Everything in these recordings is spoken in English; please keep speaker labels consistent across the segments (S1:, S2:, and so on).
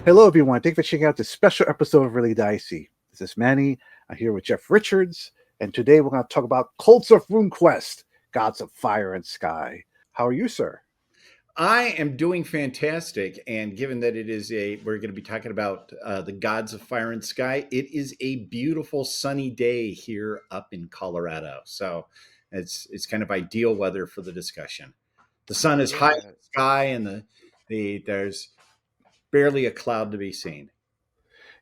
S1: Hello, everyone. Thanks for checking out this special episode of Really Dicey. This is Manny. I'm here with Jeff Richards, and today we're going to talk about Cults of RuneQuest, Gods of Fire and Sky. How are you, sir?
S2: I am doing fantastic, and given that we're going to be talking about the gods of fire and sky. It is a beautiful sunny day here up in Colorado, so it's kind of ideal weather for the discussion. The sun is high in
S1: Yeah.
S2: the sky, and there's barely a cloud to be seen.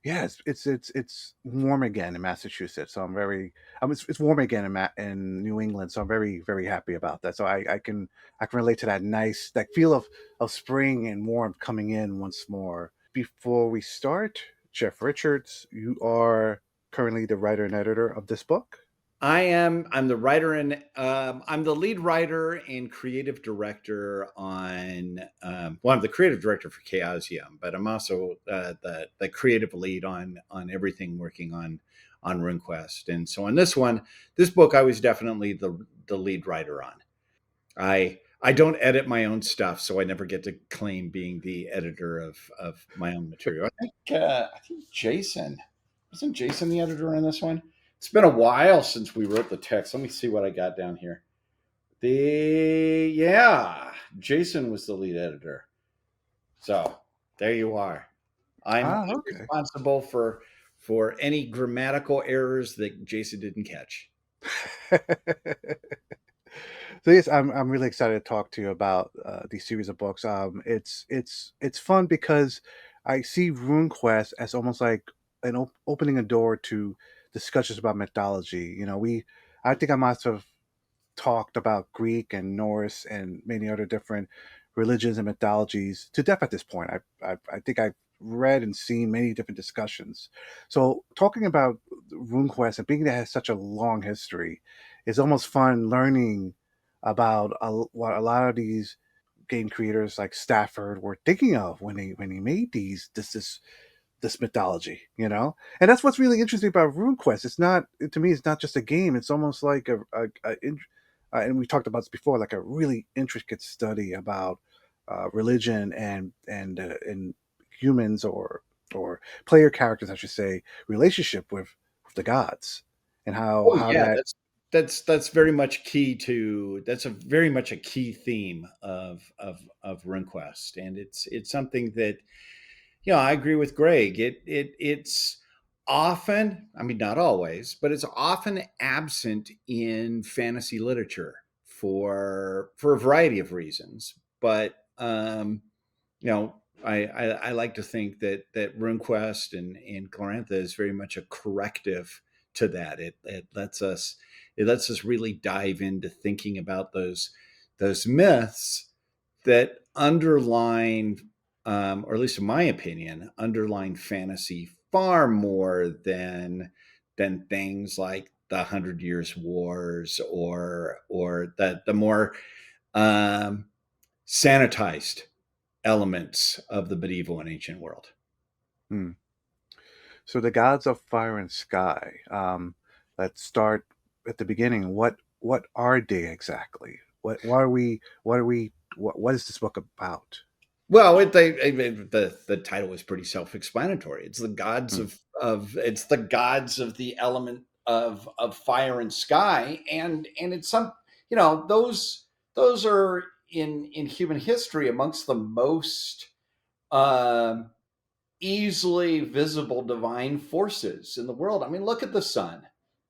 S1: Yeah, it's warm again in Massachusetts, so it's warm again in New England, so I'm very happy about that. So I can relate to that feel of spring and warmth coming in once more. Before we start, Jeff Richards, you are currently the writer and editor of this book.
S2: I'm the writer and I'm the lead writer and creative director on. I'm the creative director for Chaosium, but I'm also the creative lead on everything working on RuneQuest. And so on this book, I was definitely the lead writer on. I don't edit my own stuff, so I never get to claim being the editor of my own material. I think Jason wasn't Jason the editor on this one. It's been a while since we wrote the text. Let me see what I got down here. Jason was the lead editor. So there you are. I'm
S1: Ah, okay.
S2: responsible for any grammatical errors that Jason didn't catch.
S1: So yes, I'm really excited to talk to you about these series of books. It's fun because I see RuneQuest as almost like opening a door to discussions about mythology. I think I must have talked about Greek and Norse and many other different religions and mythologies to death at this point. I think I've read and seen many different discussions. So talking about RuneQuest and being that it has such a long history, is almost fun learning about what a lot of these game creators like Stafford were thinking of when he made this mythology, and that's what's really interesting about RuneQuest. It's not to me, it's not just a game. It's almost like and we talked about this before, like a really intricate study about religion and humans or player characters, I should say, relationship with the gods, and
S2: Oh
S1: how
S2: yeah,
S1: that.
S2: that's very much key to that's a very much a key theme of RuneQuest, and it's something that I agree with Greg. It's often, I mean, not always, but it's often absent in fantasy literature for a variety of reasons. But you know, I like to think that RuneQuest and Glorantha is very much a corrective to that. It lets us really dive into thinking about those myths that underline, or at least in my opinion, underline fantasy far more than things like the Hundred Years' Wars or the more um, sanitized elements of the medieval and ancient world.
S1: Hmm. So the gods of fire and sky. Let's start at the beginning. What are they exactly? What are we? What are we? What is this book about?
S2: Well, the title is pretty self-explanatory. It's the gods
S1: Hmm.
S2: of the element of fire and sky, and it's some those are in human history amongst the most um, easily visible divine forces in the world. I mean, look at the sun.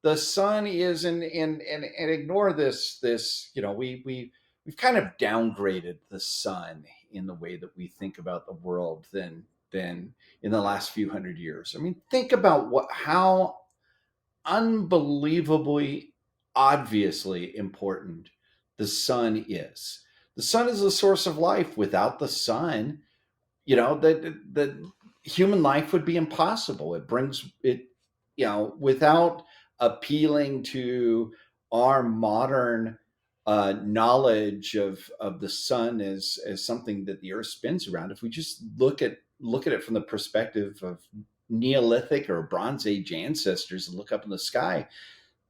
S2: The sun is and ignore this. We've kind of downgraded the sun in the way that we think about the world than in the last few hundred years. I mean, think about how unbelievably obviously important the sun is. The sun is the source of life. Without the sun, the human life would be impossible. It brings it, without appealing to our modern knowledge of the sun as something that the earth spins around. If we just look at it from the perspective of Neolithic or Bronze Age ancestors and look up in the sky,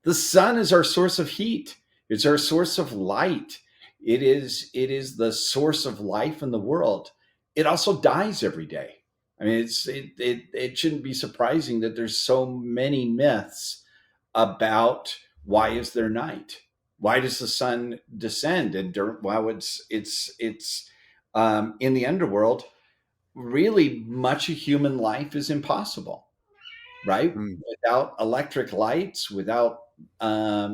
S2: the sun is our source of heat. It's our source of light. It is the source of life in the world. It also dies every day. I mean, it shouldn't be surprising that there's so many myths about why is there night? Why does the sun descend? And while it's in the underworld, really much of human life is impossible, right?
S1: Mm.
S2: Without electric lights, without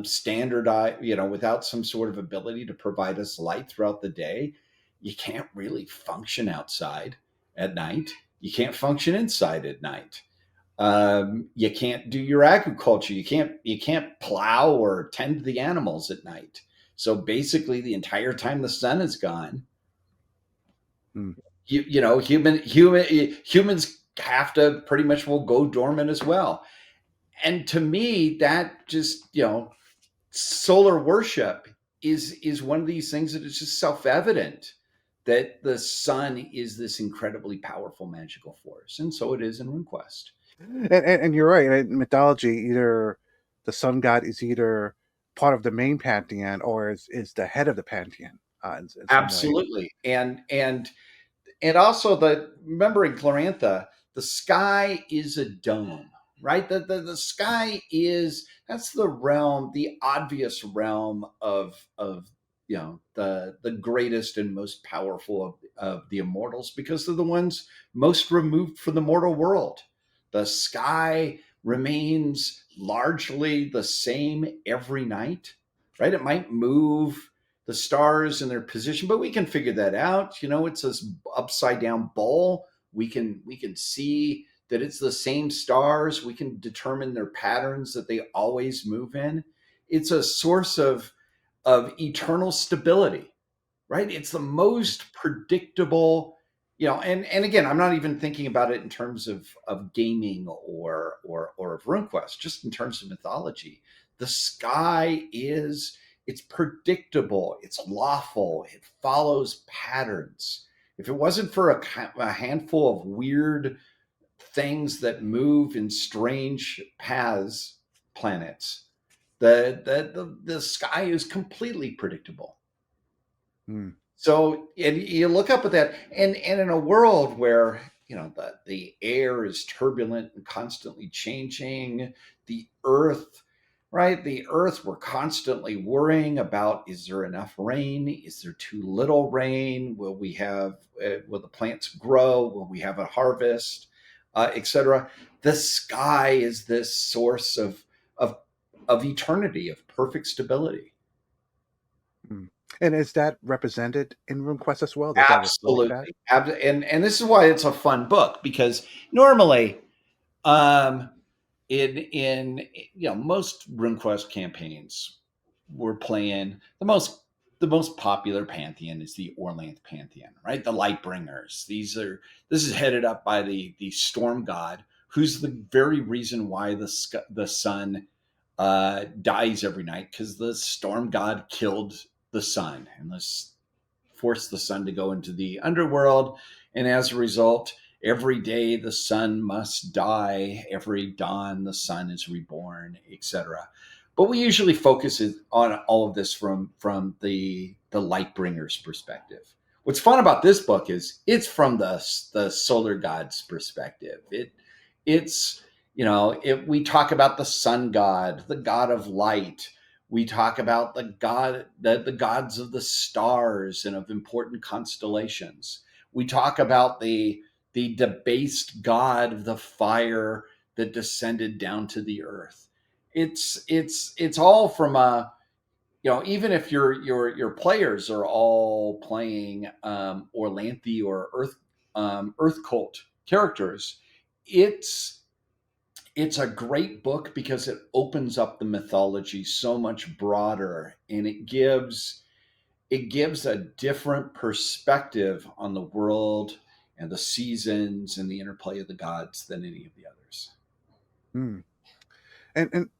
S2: standardized, without some sort of ability to provide us light throughout the day, you can't really function outside at night. You can't function inside at night. You can't do your agriculture. You can't plow or tend to the animals at night. So basically, the entire time the sun is gone,
S1: Mm.
S2: humans have to pretty much will go dormant as well. And to me, that just solar worship is one of these things that is just self-evident that the sun is this incredibly powerful magical force, and so it is in RuneQuest.
S1: And you're right. In mythology, either the sun god is either part of the main pantheon or is the head of the pantheon in some way.
S2: Absolutely, and also the remember in Chlorantha, the sky is a dome, right? The sky is that's the realm, the obvious realm of the greatest and most powerful of the immortals because they're the ones most removed from the mortal world. The sky remains largely the same every night, right? It might move the stars and their position, but we can figure that out. It's this upside down bowl. We can see that it's the same stars. We can determine their patterns that they always move in. It's a source of eternal stability, right? It's the most predictable, and again, I'm not even thinking about it in terms of gaming or of RuneQuest, just in terms of mythology. The sky is it's predictable, it's lawful, it follows patterns. If it wasn't for a handful of weird things that move in strange paths, planets, the sky is completely predictable.
S1: Mm.
S2: So and you look up at that, and in a world where the air is turbulent and constantly changing, the earth, right? The earth, we're constantly worrying about: is there enough rain? Is there too little rain? Will the plants grow? Will we have a harvest? Etc. The sky is this source of of eternity, of perfect stability.
S1: Mm. And is that represented in RuneQuest as well? Does that reflect that?
S2: Absolutely. And this is why it's a fun book, because normally, um, in most RuneQuest campaigns, we're playing the most popular pantheon is the Orlanth pantheon, right? The Lightbringers. This is headed up by the Storm God, who's the very reason why the sun dies every night, because the Storm God killed the sun, and this force the sun to go into the underworld. And as a result, every day the sun must die. Every dawn the sun is reborn, etc. But we usually focus on all of this from the light bringer's perspective. What's fun about this book is it's from the solar god's perspective. It's we talk about the sun god, the god of light. We talk about the gods of the stars and of important constellations. We talk about the debased god of the fire that descended down to the earth. It's all from a even if your players are all playing Orlanthi or Earth cult characters, it's it's a great book because it opens up the mythology so much broader, and it gives a different perspective on the world and the seasons and the interplay of the gods than any of the others.
S1: Mm.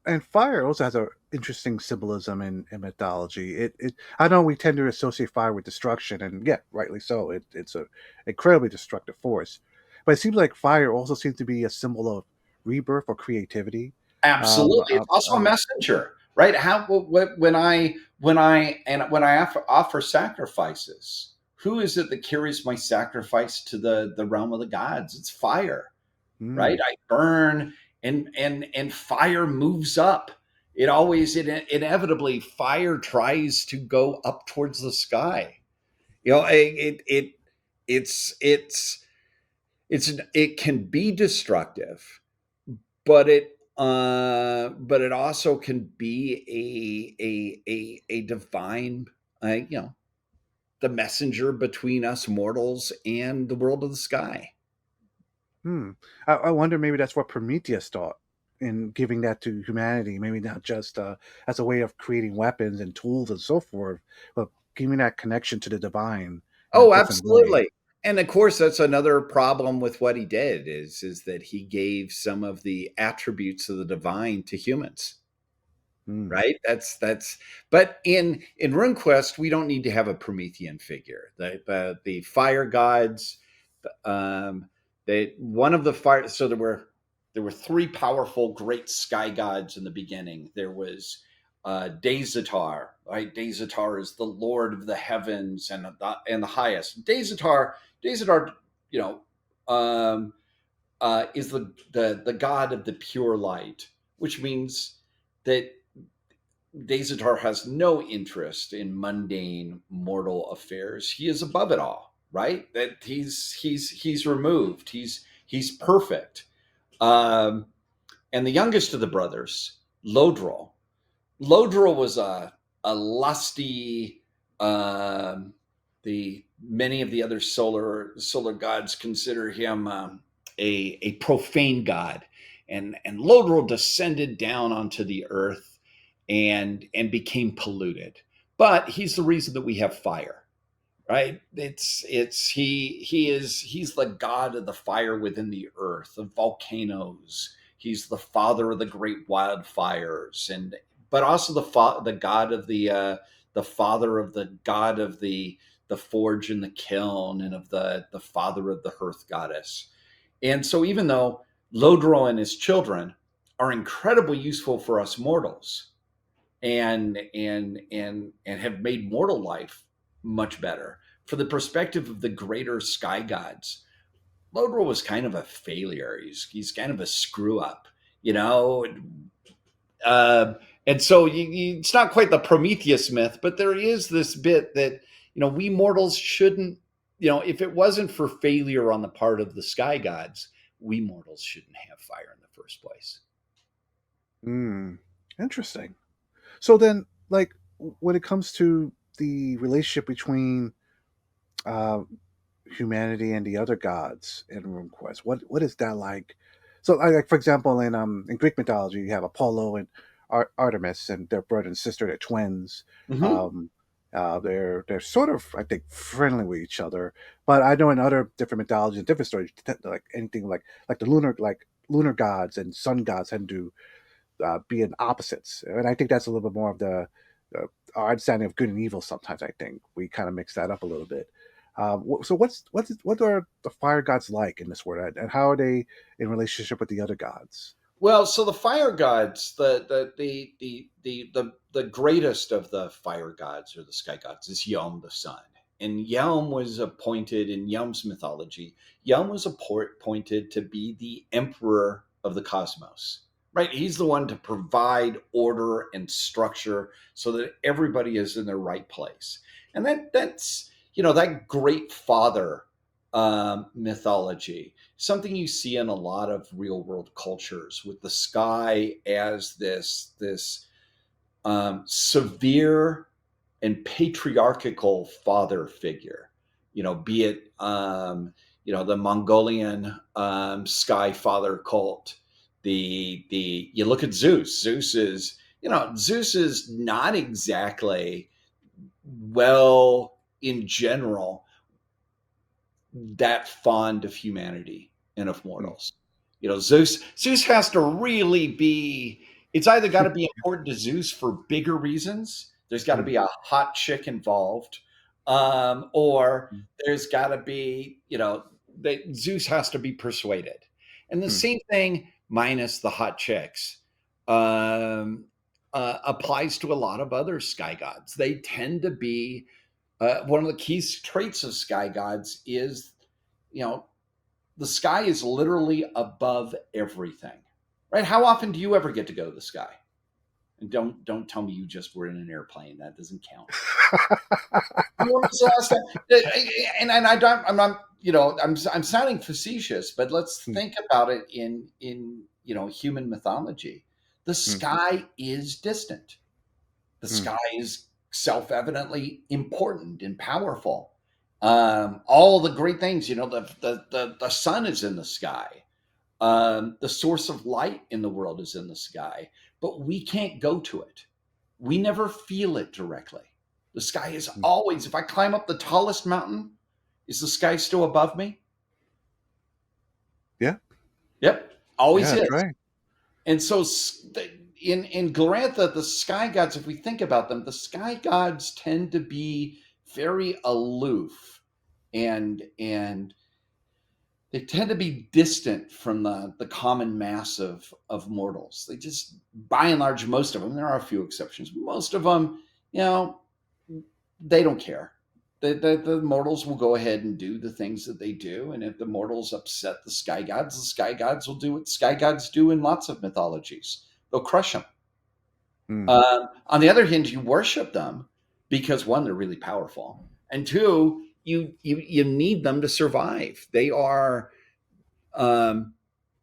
S1: And fire also has a interesting symbolism in mythology. It I know we tend to associate fire with destruction, and yeah, rightly so. It's a incredibly destructive force, but it seems like fire also seems to be a symbol of rebirth or creativity. Um,
S2: Absolutely, it's
S1: um,
S2: also a
S1: um,
S2: messenger, right? When I offer sacrifices, who is it that carries my sacrifice to the realm of the gods? It's fire, right?
S1: Mm.
S2: I burn, and fire moves up. Inevitably, fire tries to go up towards the sky. It's it can be destructive, but it also can be a divine, the messenger between us mortals and the world of the sky.
S1: Hmm. I wonder, maybe that's what Prometheus thought in giving that to humanity. Maybe not just as a way of creating weapons and tools and so forth, but giving that connection to the divine in a
S2: Oh,
S1: different way.
S2: absolutely. And of course, that's another problem with what he did is that he gave some of the attributes of the divine to humans.
S1: Hmm.
S2: Right? That's but in RuneQuest, we don't need to have a Promethean figure. The fire gods, they one of the fire. So there were three powerful great sky gods in the beginning. There was Daezatar, right? Daezatar is the lord of the heavens and the highest. Daezatar, you know, um, is the god of the pure light, which means that Daezatar has no interest in mundane mortal affairs. He is above it all, right? That he's removed. He's perfect. Um, and the youngest of the brothers, Lodril. Lodril was a lusty. Um, the Many of the other solar gods consider him a profane god, and Lodril descended down onto the earth and became polluted. But he's the reason that we have fire, right? He's the god of the fire within the earth, of volcanoes. He's the father of the great wildfires, and but also the god of the father of the god of the forge and the kiln, and of the father of the hearth goddess. And so, even though Lodro and his children are incredibly useful for us mortals, and have made mortal life much better. For the perspective of the greater sky gods, Lodro was kind of a failure. He's kind of a screw up, you know. Uh, and so it's not quite the Prometheus myth, but there is this bit that we mortals shouldn't. If it wasn't for failure on the part of the sky gods, we mortals shouldn't have fire in the first place.
S1: Hmm. Interesting. So then, like, when it comes to the relationship between uh, humanity and the other gods in RuneQuest, what is that like? So, like, for example, in Greek mythology, you have Apollo and Artemis, and they're brother and sister, they're twins.
S2: Mm-hmm.
S1: Um, they're sort of, I think, friendly with each other. But I know in other different mythologies and different stories, like anything like the lunar gods and sun gods tend to being opposites, and I think that's a little bit more of uh, our understanding of good and evil. Sometimes I think we kind of mix that up a little bit. So what are the fire gods like in this world, and how are they in relationship with the other gods?
S2: Well, so the fire gods, the greatest of the fire gods or the sky gods is Yom the sun. And Yom was appointed in Yom's mythology. Yom was appointed to be the emperor of the cosmos. Right? He's the one to provide order and structure so that everybody is in their right place. And that's that great father mythology, something you see in a lot of real world cultures, with the sky as this severe and patriarchal father figure. Be it the Mongolian sky father cult. The You look at Zeus. Zeus is not exactly, well, in general, that fond of humanity and of
S1: Hmm.
S2: mortals. Zeus has to really be. It's either got to be important to Zeus for bigger reasons. There's got to
S1: Hmm.
S2: be a hot chick involved, or there's got to be, that Zeus has to be persuaded. And the
S1: Hmm.
S2: same thing, minus the hot chicks, um, applies to a lot of other sky gods. They tend to be One of the key traits of sky gods is, you know, the sky is literally above everything, right? How often do you ever get to go to the sky? And don't tell me you just were in an airplane. That doesn't count. When was the last time? And I don't. I'm not. You know, I'm sounding facetious, but let's
S1: Mm,
S2: think about it in human mythology. The
S1: mm,
S2: sky is distant. The
S1: mm,
S2: sky is self-evidently important and powerful. All the great things, the sun is in the sky. The source of light in the world is in the sky, but we can't go to it. We never feel it directly. The sky is
S1: mm.
S2: always, if I climb up the tallest mountain, is the sky still above me?
S1: Yeah,
S2: Yep,
S1: yeah,
S2: always
S1: that's
S2: is.
S1: right.
S2: And so in Glorantha, the sky gods, if we think about them, the sky gods tend to be very aloof and they tend to be distant from the common mass of mortals. They just, by and large, most of them, there are a few exceptions, most of them, you know, they don't care. The mortals will go ahead and do the things that they do. And if the mortals upset the sky gods will do what sky gods do in lots of mythologies. They'll crush them.
S1: Mm,
S2: On the other hand, you worship them because one, they're really powerful, and two, you need them to survive. They are, um,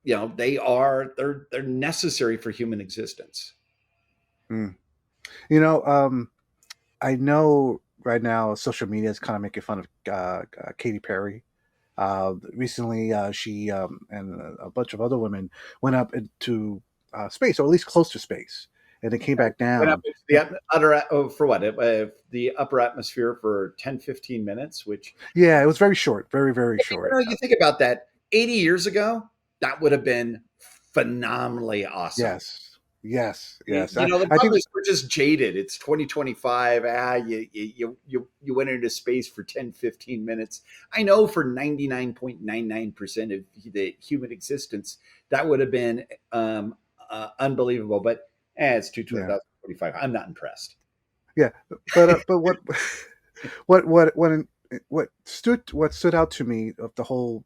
S2: they're necessary for human existence.
S1: mm. You know, I know right now social media is kind of making fun of Katy Perry. Recently, she and a bunch of other women went up into space, or at least close to space, and they came back
S2: Went up
S1: down.
S2: into the utter for what, the upper atmosphere for 10-15 minutes, which,
S1: Yeah, it was very short, very very short.
S2: you think about that, 80 years ago, that would have been phenomenally awesome.
S1: Yes, yes, yes.
S2: The
S1: I
S2: problem
S1: think
S2: is we're just jaded. It's 2025. You went into space for 10-15 minutes. I know for 99.99% of the human existence, that would have been unbelievable. But it's
S1: yeah,
S2: 2025. I'm not impressed.
S1: yeah. But what stood out to me of the whole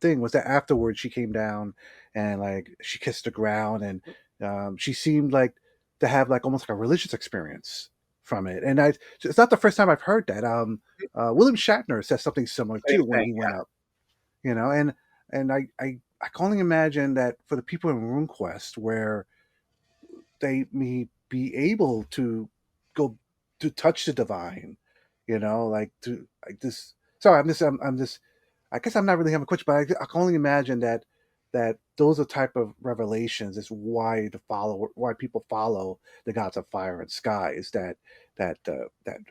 S1: thing was that afterwards she came down and like she kissed the ground, and she seemed like to have like almost like a religious experience from it. And it's not the first time I've heard that. William Shatner said something similar
S2: Same
S1: too when
S2: thing.
S1: he went up. And I can only imagine that for the people in RuneQuest where they may be able to go to touch the divine, like to like this. Sorry, I'm just. I guess I'm not really having a question, but I can only imagine that those are type of revelations is why people follow the gods of fire and sky is that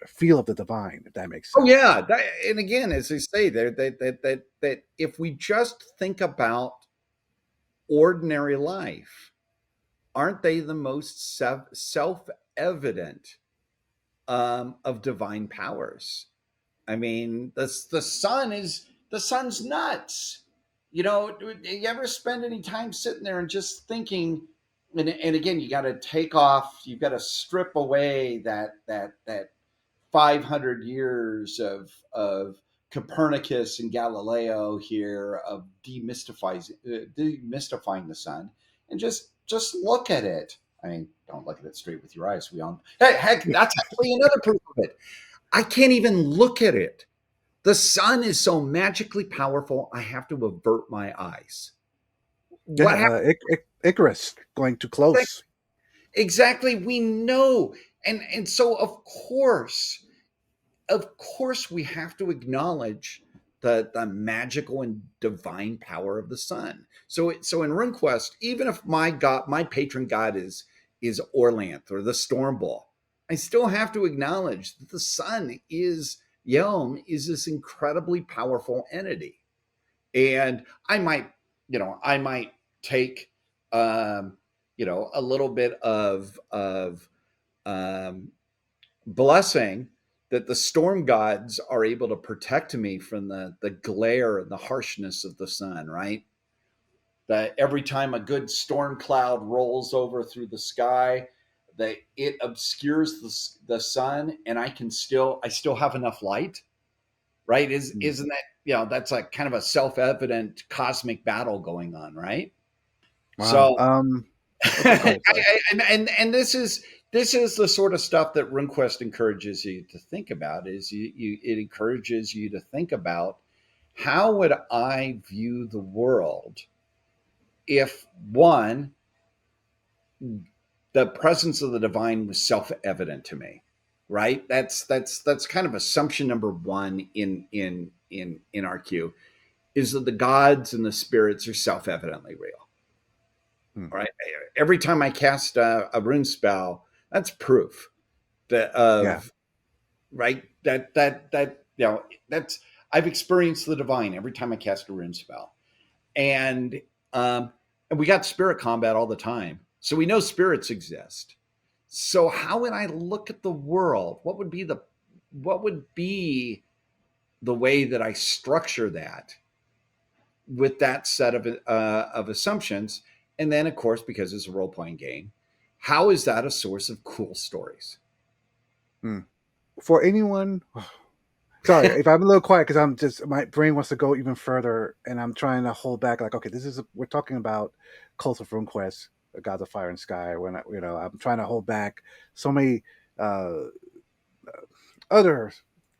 S1: feel of the divine, if that makes
S2: Oh
S1: sense.
S2: yeah, and again, as they say, that if we just think about ordinary life, aren't they the most self-evident of divine powers? I mean, the sun's nuts. Do you ever spend any time sitting there and just thinking? And again, you got to take off. You got to strip away that 500 years of Copernicus and Galileo here of demystifying the sun, and just look at it. I mean, don't look at it straight with your eyes. We all, hey, heck, that's actually another proof of it. I can't even look at it. The sun is so magically powerful, I have to avert my eyes.
S1: Yeah,
S2: What happened?
S1: Icarus going too close.
S2: Exactly, we know. And so of course we have to acknowledge the magical and divine power of the sun. So in RuneQuest, even if my patron god is Orlanth or the Storm Ball, I still have to acknowledge that the sun is Yelm is this incredibly powerful entity. And I might take a little bit of um, blessing that the storm gods are able to protect me from the glare and the harshness of the sun, right? That every time a good storm cloud rolls over through the sky, that it obscures the sun, and I still have enough light, right?
S1: Mm.
S2: Isn't that, that's like kind of a self-evident cosmic battle going on, right?
S1: Wow.
S2: So
S1: Okay, go ahead. Sorry.
S2: and this is the sort of stuff that RuneQuest encourages you to think about. Is it encourages you to think about, how would I view the world if, one, the presence of the divine was self-evident to me, right? That's kind of assumption number one in RQ, is that the gods and the spirits are self-evidently real.
S1: Hmm.
S2: All right. Every time I cast a rune spell, that's proof that
S1: Yeah.
S2: of right that that's I've experienced the divine every time I cast a rune spell, and um, and we got spirit combat all the time, so we know spirits exist. So how would I look at the world? What would be the way that I structure that with that set of assumptions? And then, of course, because it's a role playing game, how is that a source of cool stories?
S1: Hmm. For anyone, sorry if I'm a little quiet because I'm just my brain wants to go even further, and I'm trying to hold back. Like, okay, we're talking about Cults of RuneQuest, Gods of Fire and Sky. When I'm trying to hold back so many uh, other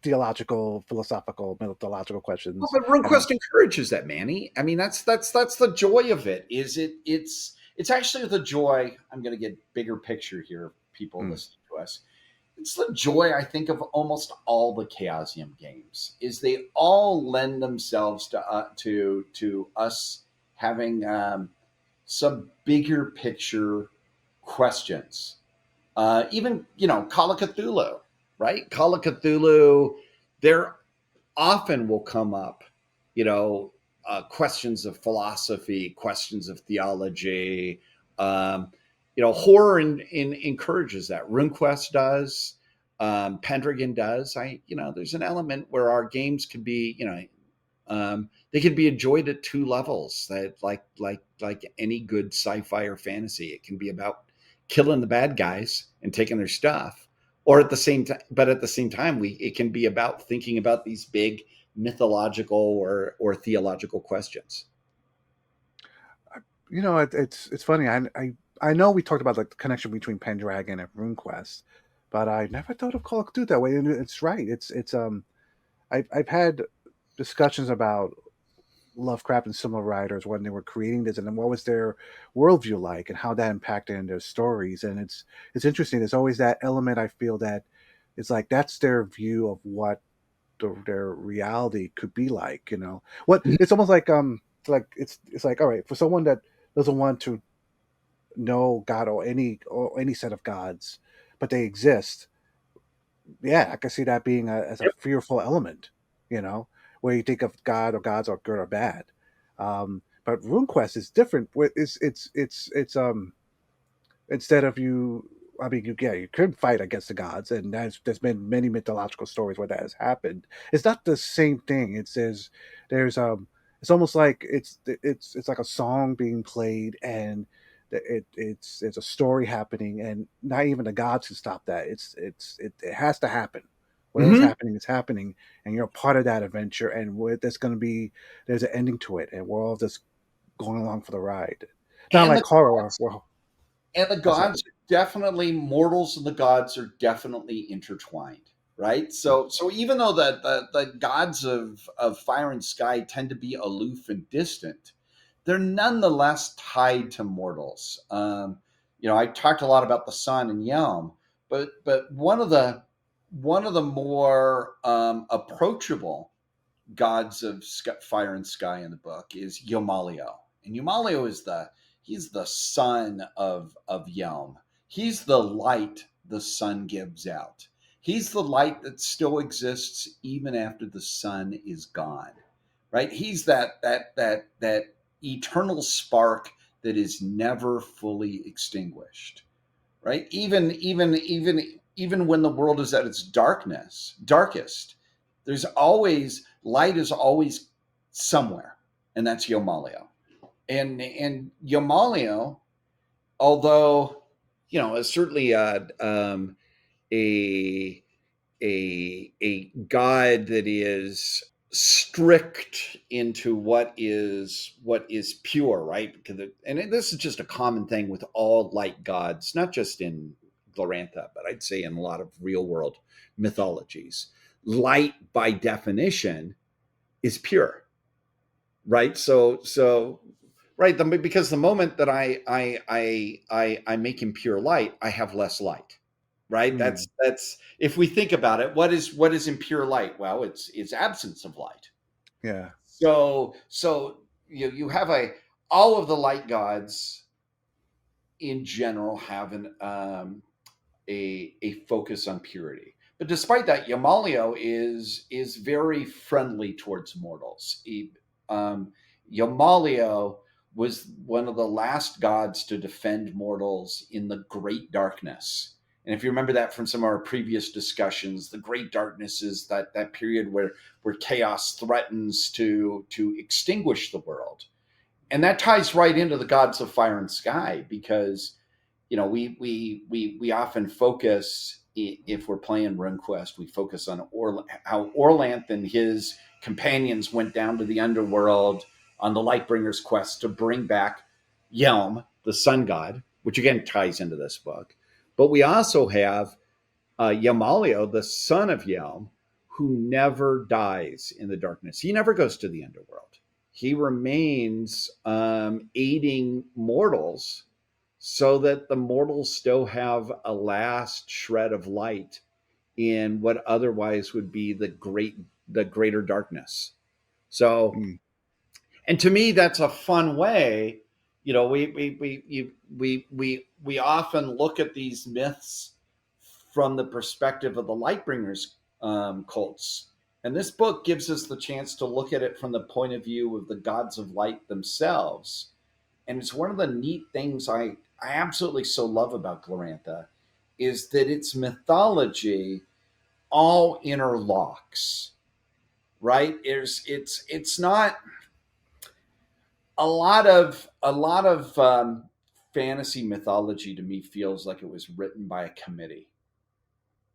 S1: theological, philosophical, mythological
S2: Well,
S1: questions,
S2: but
S1: and I'm
S2: RuneQuest encourages that, Manny. I mean, that's the joy of it. It's actually the joy. I'm going to get bigger picture here, people
S1: mm,
S2: listening to us. It's the joy, I think, of almost all the Chaosium games. Is they all lend themselves to us having some bigger picture questions. Even, Call of Cthulhu, right? Call of Cthulhu. There often will come up, you know, questions of philosophy, questions of theology. Um, horror encourages that. RuneQuest does. Pendragon does. There's an element where our games could be, they can be enjoyed at two levels. That like any good sci-fi or fantasy, it can be about killing the bad guys and taking their stuff, or at the same time, but at the same time, it can be about thinking about these big mythological or theological questions.
S1: it's funny. I know we talked about like the connection between Pendragon and RuneQuest, but I never thought of Call of Cthulhu that way. And it's right. I've had discussions about Lovecraft and similar writers when they were creating this, and then what was their worldview like, and how that impacted in their stories. And it's interesting. There's always that element. I feel that it's like that's their view of what their reality could be like. What it's almost like it's like, all right, for someone that doesn't want to know God or any set of gods, but they exist. Yeah, I can see that being as a
S2: Yep.
S1: fearful element, where you think of God or gods are good or bad. But RuneQuest is different. It's instead of you, I mean, you could fight against the gods, and there's been many mythological stories where that has happened. It's not the same thing. There's it's almost like it's like a song being played, and it's a story happening, and not even the gods can stop that. It has to happen. Whatever's
S2: Mm-hmm.
S1: happening is happening, and you're a part of that adventure. And there's an ending to it, and we're all just going along for the ride. Not
S2: And
S1: like
S2: the
S1: horror. Well,
S2: and the
S1: I'm sorry.
S2: gods are definitely, mortals and the gods are definitely intertwined, right? So even though the gods of fire and sky tend to be aloof and distant, they're nonetheless tied to mortals. I talked a lot about the sun and Yelm, but one of the more approachable gods of fire and sky in the book is Yomalio, and Yomalio he's the son of Yelm. He's the light the sun gives out. He's the light that still exists even after the sun is gone. Right? He's that eternal spark that is never fully extinguished. Right? Even when the world is at its darkest, there's always light is always somewhere, and that's Yomalio. And Yomalio, although certainly a a god that is strict into what is pure, right? This is just a common thing with all light gods, not just in Glorantha, but I'd say in a lot of real world mythologies. Light, by definition, is pure, right? So right, because the moment that I make him pure light, I have less light, right?
S1: Mm,
S2: That's if we think about it, what is impure light? Well, it's absence of light.
S1: yeah.
S2: So you have all of the light gods in general have a focus on purity. But despite that, Yamalio is very friendly towards mortals. Um, Yamalio was one of the last gods to defend mortals in the Great Darkness. And if you remember that from some of our previous discussions, the Great Darkness is that period where chaos threatens to extinguish the world. And that ties right into the gods of fire and sky, because we often focus, if we're playing RuneQuest, we focus on how Orlanth and his companions went down to the underworld on the Lightbringer's quest to bring back Yelm, the sun god, which again ties into this book. But we also have Yamalio, the son of Yelm, who never dies in the darkness. He never goes to the underworld. He remains aiding mortals so that the mortals still have a last shred of light in what otherwise would be the greater darkness. So,
S1: Mm,
S2: and to me, that's a fun way. We often look at these myths from the perspective of the Lightbringers cults, and this book gives us the chance to look at it from the point of view of the gods of light themselves. And it's one of the neat things I absolutely so love about Glorantha is that its mythology all interlocks, right? It's not a lot of fantasy mythology to me feels like it was written by a committee,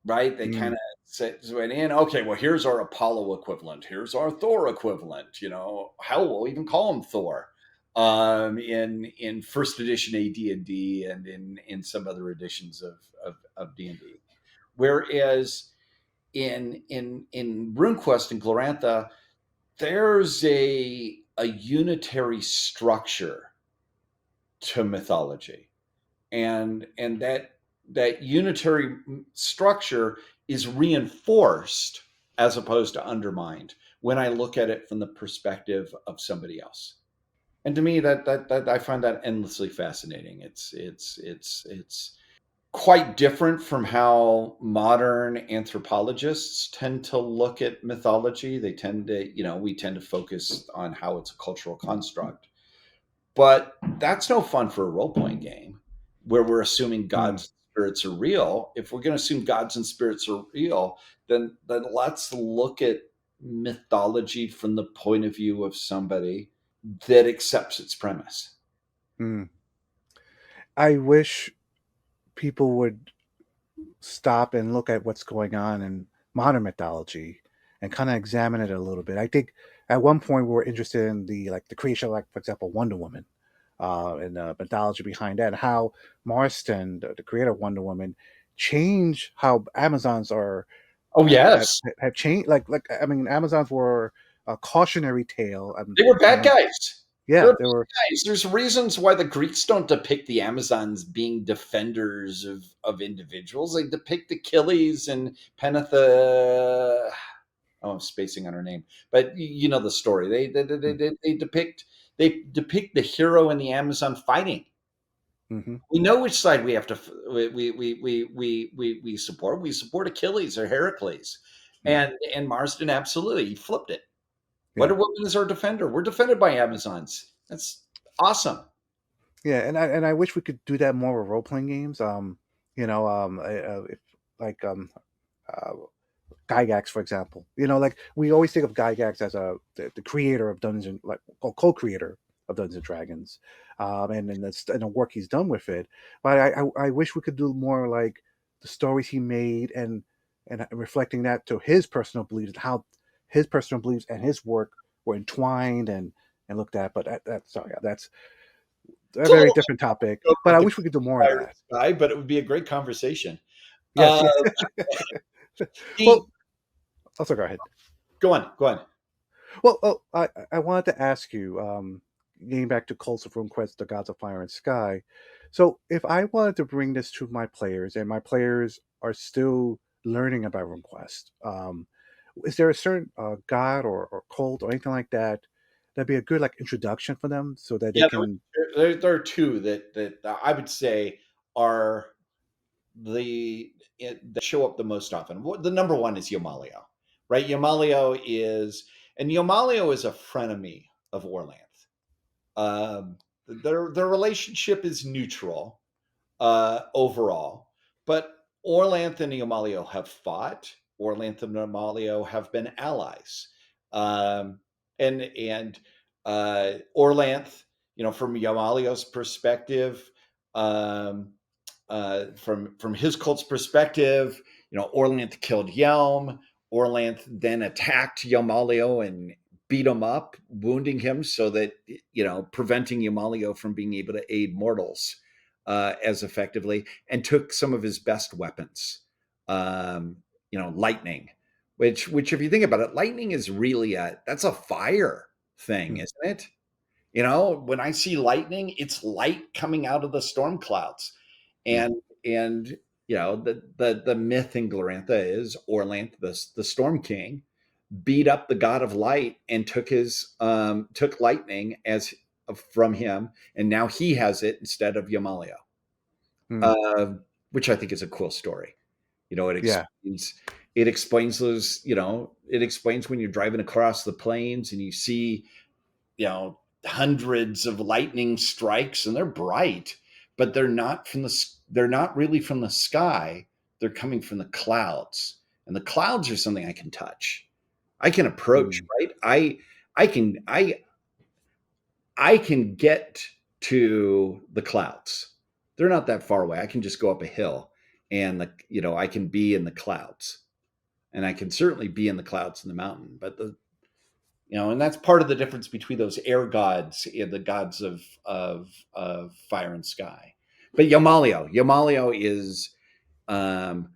S2: right? They kind
S1: mm,
S2: of went in, okay, well, here's our Apollo equivalent, here's our Thor equivalent. Hell, we'll even call him Thor. In first edition AD&D and in some other editions of D&D. Whereas in RuneQuest and Glorantha, there's a unitary structure to mythology, and that unitary structure is reinforced as opposed to undermined when I look at it from the perspective of somebody else. And to me, that I find that endlessly fascinating. It's quite different from how modern anthropologists tend to look at mythology. We tend to focus on how it's a cultural construct. But that's no fun for a role playing game where we're assuming
S1: mm.
S2: gods and spirits are real. If we're going to assume gods and spirits are real, then let's look at mythology from the point of view of somebody that accepts its premise.
S1: Mm. I wish people would stop and look at what's going on in modern mythology and kind of examine it a little bit. I think at one point we were interested in the creation of, like, for example, Wonder Woman, and the mythology behind that, and how Marston, the creator of Wonder Woman, changed how Amazons are,
S2: Oh
S1: have have,
S2: yes,
S1: have changed. Like I mean, Amazons were a cautionary tale,
S2: they were bad
S1: and
S2: guys.
S1: yeah,
S2: They're
S1: they were.
S2: bad guys. There's reasons why the Greeks don't depict the Amazons being defenders of individuals. They depict Achilles and Penetha. Oh, I'm spacing on her name, but you know the story. They depict the hero and the Amazon fighting.
S1: Mm-hmm.
S2: We know which side we have to we support. We support Achilles or Heracles,
S1: Mm,
S2: and Marsden absolutely he flipped it. Wonder
S1: yeah,
S2: Woman is our defender. We're defended by Amazons. That's awesome.
S1: yeah, and I wish we could do that more with role playing games. If, like, uh, Gygax, for example. Like, we always think of Gygax as the creator of Dungeon, like, co-creator of Dungeons and Dragons, and the work he's done with it. But I wish we could do more like the stories he made and reflecting that to his personal beliefs, how his personal beliefs and his work were entwined and looked at. But sorry, that's a
S2: It's a
S1: very
S2: little
S1: different topic. But
S2: over
S1: I
S2: the
S1: wish we could do more of
S2: fire
S1: that.
S2: sky, but it would be a great conversation.
S1: Yes,
S2: Uh,
S1: yeah.
S2: the
S1: Well, also go ahead.
S2: Go on, go on.
S1: Well, I wanted to ask you, getting back to Cults of RuneQuest, the Gods of Fire and Sky. So, if I wanted to bring this to my players, and my players are still learning about RuneQuest, is there a certain god or cult or anything like that that'd be a good like introduction for them so that they
S2: Yeah,
S1: can?
S2: there are two that I would say are that show up the most often. The number one is Yomalio, right? Yomalio is a frenemy of Orlanth. Their relationship is neutral overall, but Orlanth and Yomalio have fought. Orlanth and Yomalio have been allies, um, and Orlanth, from Yomalio's perspective, um, from his cult's perspective, Orlanth killed Yelm. Orlanth then attacked Yomalio and beat him up, wounding him so that preventing Yomalio from being able to aid mortals as effectively, and took some of his best weapons. Um, lightning, which if you think about it, lightning is really that's a fire thing,
S1: Hmm,
S2: isn't it? When I see lightning, it's light coming out of the storm clouds.
S1: hmm,
S2: And the myth in Glorantha is Orlanth, the Storm King, beat up the god of light and took lightning as from him, and now he has it instead of Yamalio,
S1: hmm,
S2: uh, which I think is a cool story. It
S1: yeah.
S2: explains those. It explains when you're driving across the plains and you see hundreds of lightning strikes, and they're bright, but they're not really from the sky. They're coming from the clouds, and the clouds are something I can touch, I can approach,
S1: Hmm,
S2: right? I can get to the clouds. They're not that far away. I can just go up a hill, and I can be in the clouds, and I can certainly be in the clouds in the mountain. But and that's part of the difference between those air gods and the gods of fire and sky. But Yomalio is um,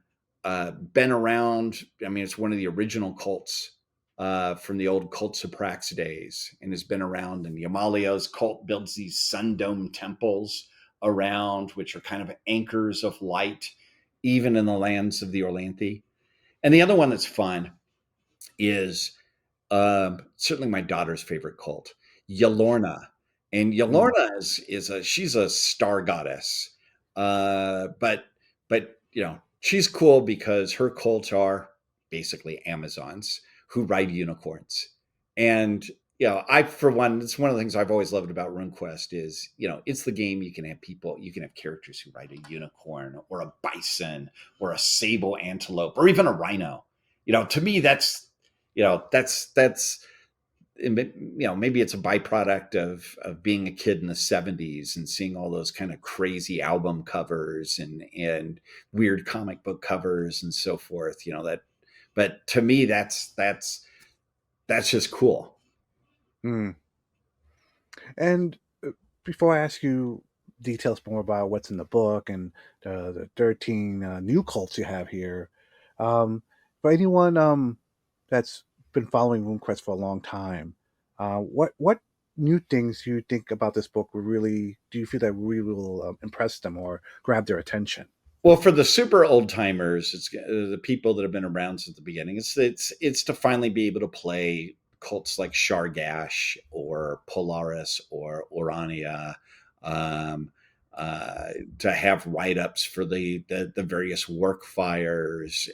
S2: been around. I mean, it's one of the original cults from the old Cults of Prax days, and has been around. And Yomalio's cult builds these sun dome temples around, which are kind of anchors of light, even in the lands of the Orlanthi. And the other one that's fun is certainly my daughter's favorite cult, Yalorna. And
S1: hmm,
S2: Yalorna she's a star goddess. But she's cool because her cults are basically Amazons who ride unicorns. And I, for one, it's one of the things I've always loved about RuneQuest is, it's the game. You can have characters who ride a unicorn or a bison or a sable antelope or even a rhino. To me, that's maybe it's a byproduct of being a kid in the 70s and seeing all those kind of crazy album covers and weird comic book covers and so forth, that. But to me, that's just cool.
S1: hmm. And before I ask you details more about what's in the book and the 13 new cults you have here, for anyone that's been following RuneQuest for a long time, what new things do you think about this book will really do you feel that really will impress them or grab their attention?
S2: Well, for the super old timers, it's the people that have been around since the beginning. It's to finally be able to play cults like Shargash or Polaris or Orania, um, uh, to have write ups for the various work fires,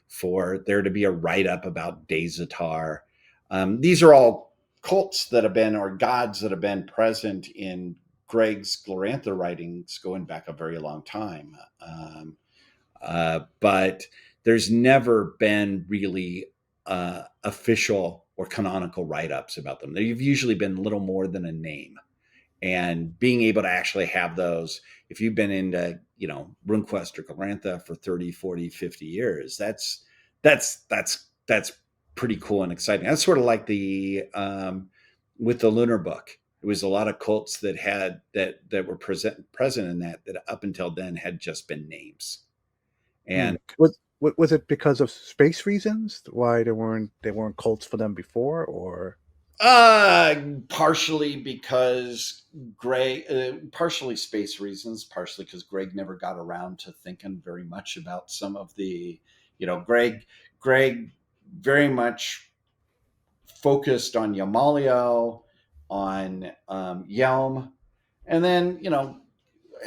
S2: for there to be a write up about Dazatar. These are all cults that have been, or gods that have been present in Greg's Glorantha writings going back a very long time. But there's never been really official. or canonical write-ups about them. They've usually been little more than a name. And being able to actually have those, if you've been into, RuneQuest or Glorantha for 30, 40, 50 years, that's pretty cool and exciting. That's sort of like the with the Lunar Book. It was a lot of cults that had that were present in that up until then had just been names.
S1: Hmm.
S2: And
S1: Was it because of space reasons why they weren't cults for them before, or?
S2: partially because Greg, partially space reasons, partially because Greg never got around to thinking very much about some of the, Greg very much focused on Yamalio, on Yelm, and then,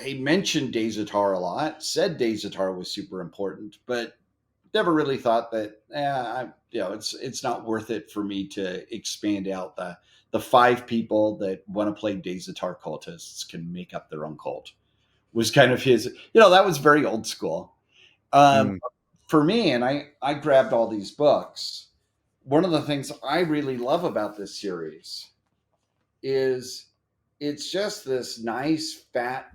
S2: he mentioned Dazatar a lot, said Dazatar was super important, but never really thought that it's not worth it for me to expand out the five people that want to play Dazatar cultists can make up their own cult. Was kind of his, that was very old school. um,
S1: Hmm.
S2: for me, and I grabbed all these books. One of the things I really love about this series is it's just this nice fat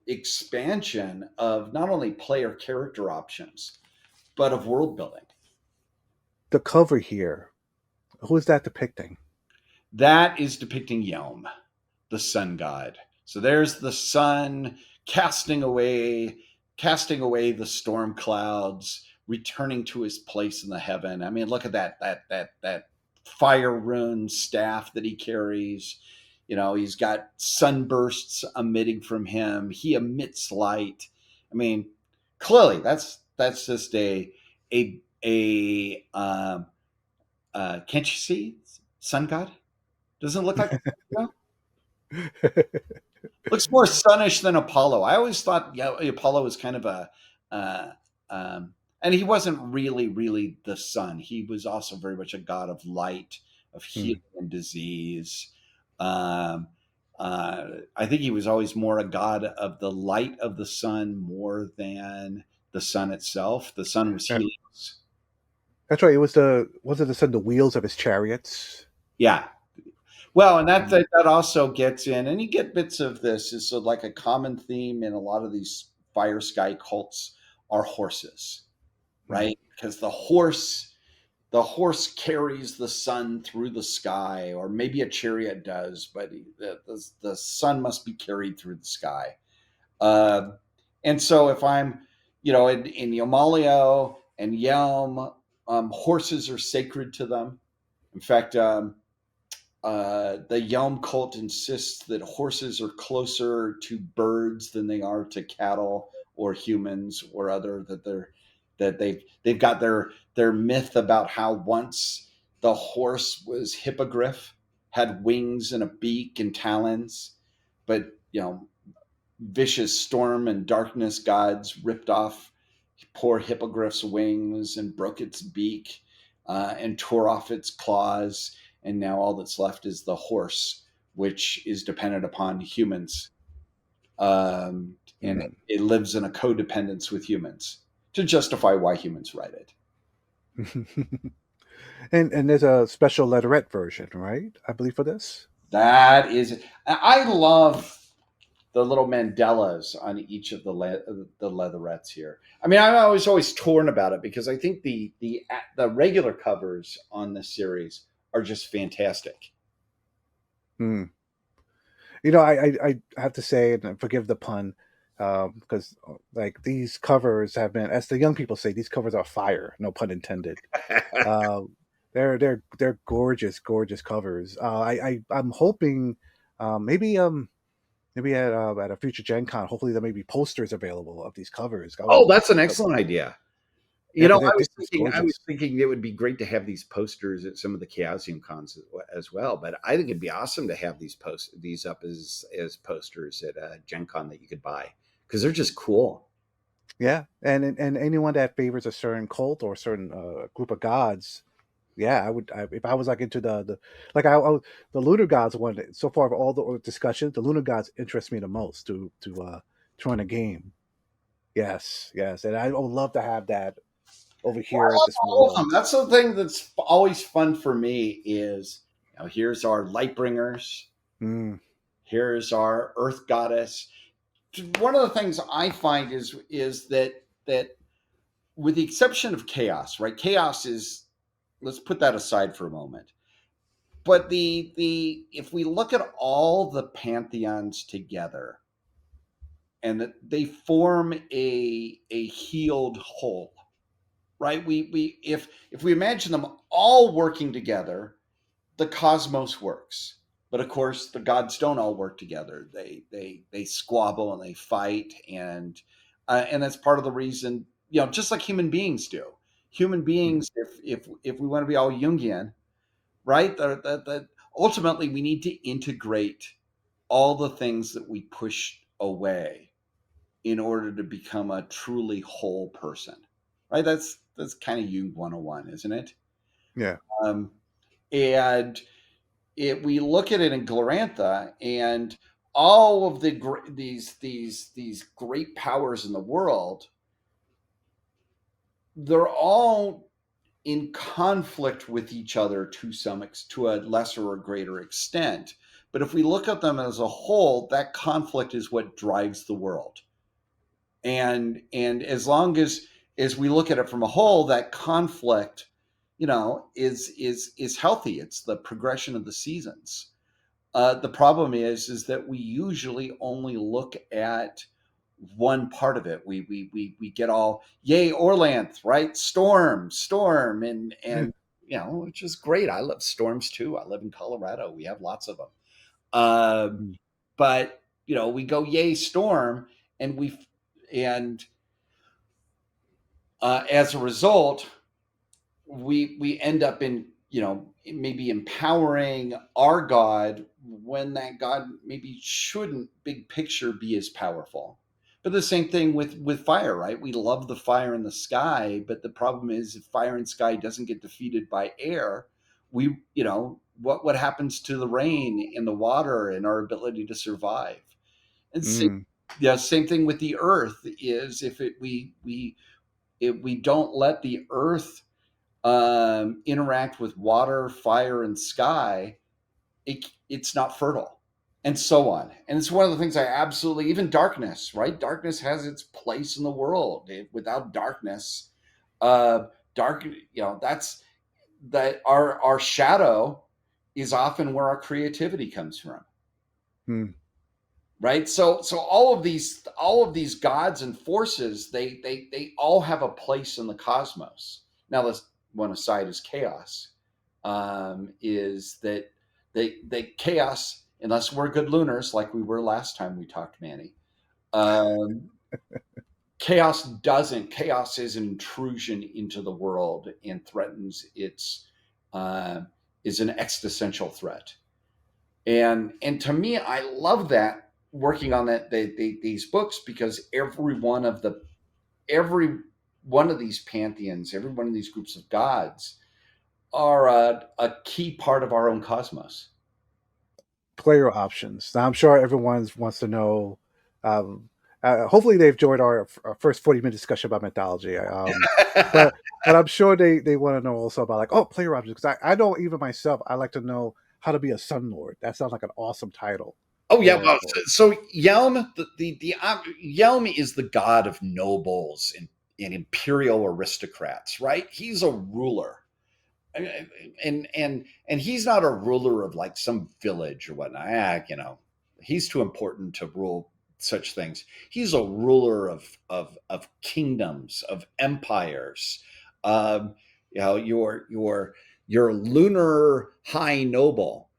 S2: expansion of not only player character options but of world building.
S1: The cover here, who is that depicting?
S2: That is depicting Yelm, the sun god. So there's the sun casting away the storm clouds, returning to his place in the heaven. I mean, look at that fire rune staff that he carries. He's got sunbursts emitting from him. He emits light. I mean, clearly that's just a can't you see sun god? Doesn't look like looks more sunnish than Apollo. I always thought, Apollo was kind of uh, and he wasn't really the sun. He was also very much a god of light, of
S1: Hmm.
S2: healing and disease. Um, I think he was always more a god of the light of the sun more than the sun itself. The sun was
S1: Uh,
S2: healing.
S1: That's right. It was it the wheels of his chariots?
S2: Yeah. Well, and that,
S1: Hmm.
S2: that that also gets in, and you get bits of this. Is so like a common theme in a lot of these fire sky cults are horses,
S1: Hmm.
S2: right? Because the horse carries the sun through the sky, or maybe a chariot does, but the sun must be carried through the sky. Uh, and so if I'm, in Yomalio and Yelm, horses are sacred to them. In fact, the Yelm cult insists that horses are closer to birds than they are to cattle or humans or other that they've got their myth about how once the horse was hippogriff, had wings and a beak and talons, but vicious storm and darkness gods ripped off poor hippogriff's wings and broke its beak, and tore off its claws. And now all that's left is the horse, which is dependent upon humans. And
S1: Hmm.
S2: it lives in a codependence with humans to justify why humans ride it.
S1: And there's a special letterette version, right? I believe for this.
S2: That is, I love the little Mandelas on each of the leatherettes here. I mean, I was always torn about it because I think the regular covers on this series are just fantastic.
S1: Hmm. I have to say, and forgive the pun, because like these covers have been, as the young people say, these covers are fire. No pun intended. Uh, they're gorgeous, gorgeous covers. I'm hoping, maybe at a future Gen Con, hopefully there may be posters available of these covers.
S2: Oh, that's an excellent idea.
S1: Yeah, because
S2: I was
S1: this is
S2: thinking, I was
S1: gorgeous.
S2: thinking it would be great to have these posters at some of the Chaosium cons as well. But I think it'd be awesome to have these up as posters at Gen Con that you could buy because they're just cool.
S1: Yeah, and anyone that favors a certain cult or a certain group of gods, yeah, if I was like into the like the lunar gods one. So far of all the discussions, the lunar gods interest me the most to run a game. Yes, yes, and I would love to have that over
S2: Well, I
S1: here at
S2: love
S1: this
S2: all of
S1: world.
S2: them. That's the thing that's always fun for me is, here's our light bringers,
S1: Mm,
S2: here's our earth goddess. One of the things I find is that with the exception of chaos, right? Chaos is, let's put that aside for a moment. But the if we look at all the pantheons together, and that they form a healed whole, right? We if we imagine them all working together, the cosmos works. But of course, the gods don't all work together. They squabble and they fight, and that's part of the reason. Just like human beings do. Human
S1: mm,
S2: beings, if we want to be all Jungian, right? That ultimately we need to integrate all the things that we push away in order to become a truly whole person, right? That's kind of Jung 101, isn't it?
S1: yeah.
S2: Um, and we look at it in Glorantha, and all of these great powers in the world, they're all in conflict with each other to a lesser or greater extent. But if we look at them as a whole, that conflict is what drives the world. And as long as we look at it from a whole, that conflict, is healthy. It's the progression of the seasons. The problem is that we usually only look at one part of it. We get all yay Orlanth, right? Storm, and which is great. I love storms too. I live in Colorado. We have lots of them.
S1: Mm,
S2: But we go yay storm, and and as a result, we end up in maybe empowering our god when that god maybe shouldn't big picture be as powerful. But the same thing with fire, right? We love the fire in the sky, but the problem is if fire and sky doesn't get defeated by air, we what happens to the rain and the water and our ability to survive. And
S1: mm,
S2: same thing with the earth is if it we if we don't let the earth interact with water, fire, and sky, it's not fertile, and so on. And it's one of the things I absolutely, even darkness, right? Darkness has its place in the world. Without darkness, uh, dark, that's that our shadow is often where our creativity comes from,
S1: mm,
S2: right? So all of these gods and forces, they all have a place in the cosmos. Now, this one aside is chaos. Is that they chaos, unless we're good lunars like we were last time we talked, Manny. Um, chaos is an intrusion into the world and threatens its uh, is an existential threat. And to me, I love that, working on these books, because every one of these pantheons, every one of these groups of gods are a key part of our own cosmos.
S1: player options. Now, I'm sure everyone wants to know. Um, hopefully, they've enjoyed our first 40-minute discussion about mythology. But but I'm sure they want to know also about like player options because I know even myself I like to know how to be a Sun Lord. That sounds like an awesome title.
S2: Oh yeah,
S1: Or,
S2: well, so Yelm, Yelm is the god of nobles and imperial aristocrats, right? He's a ruler, and he's not a ruler of like some village or whatnot. He's too important to rule such things. He's a ruler of kingdoms, of empires. Um, your lunar high noble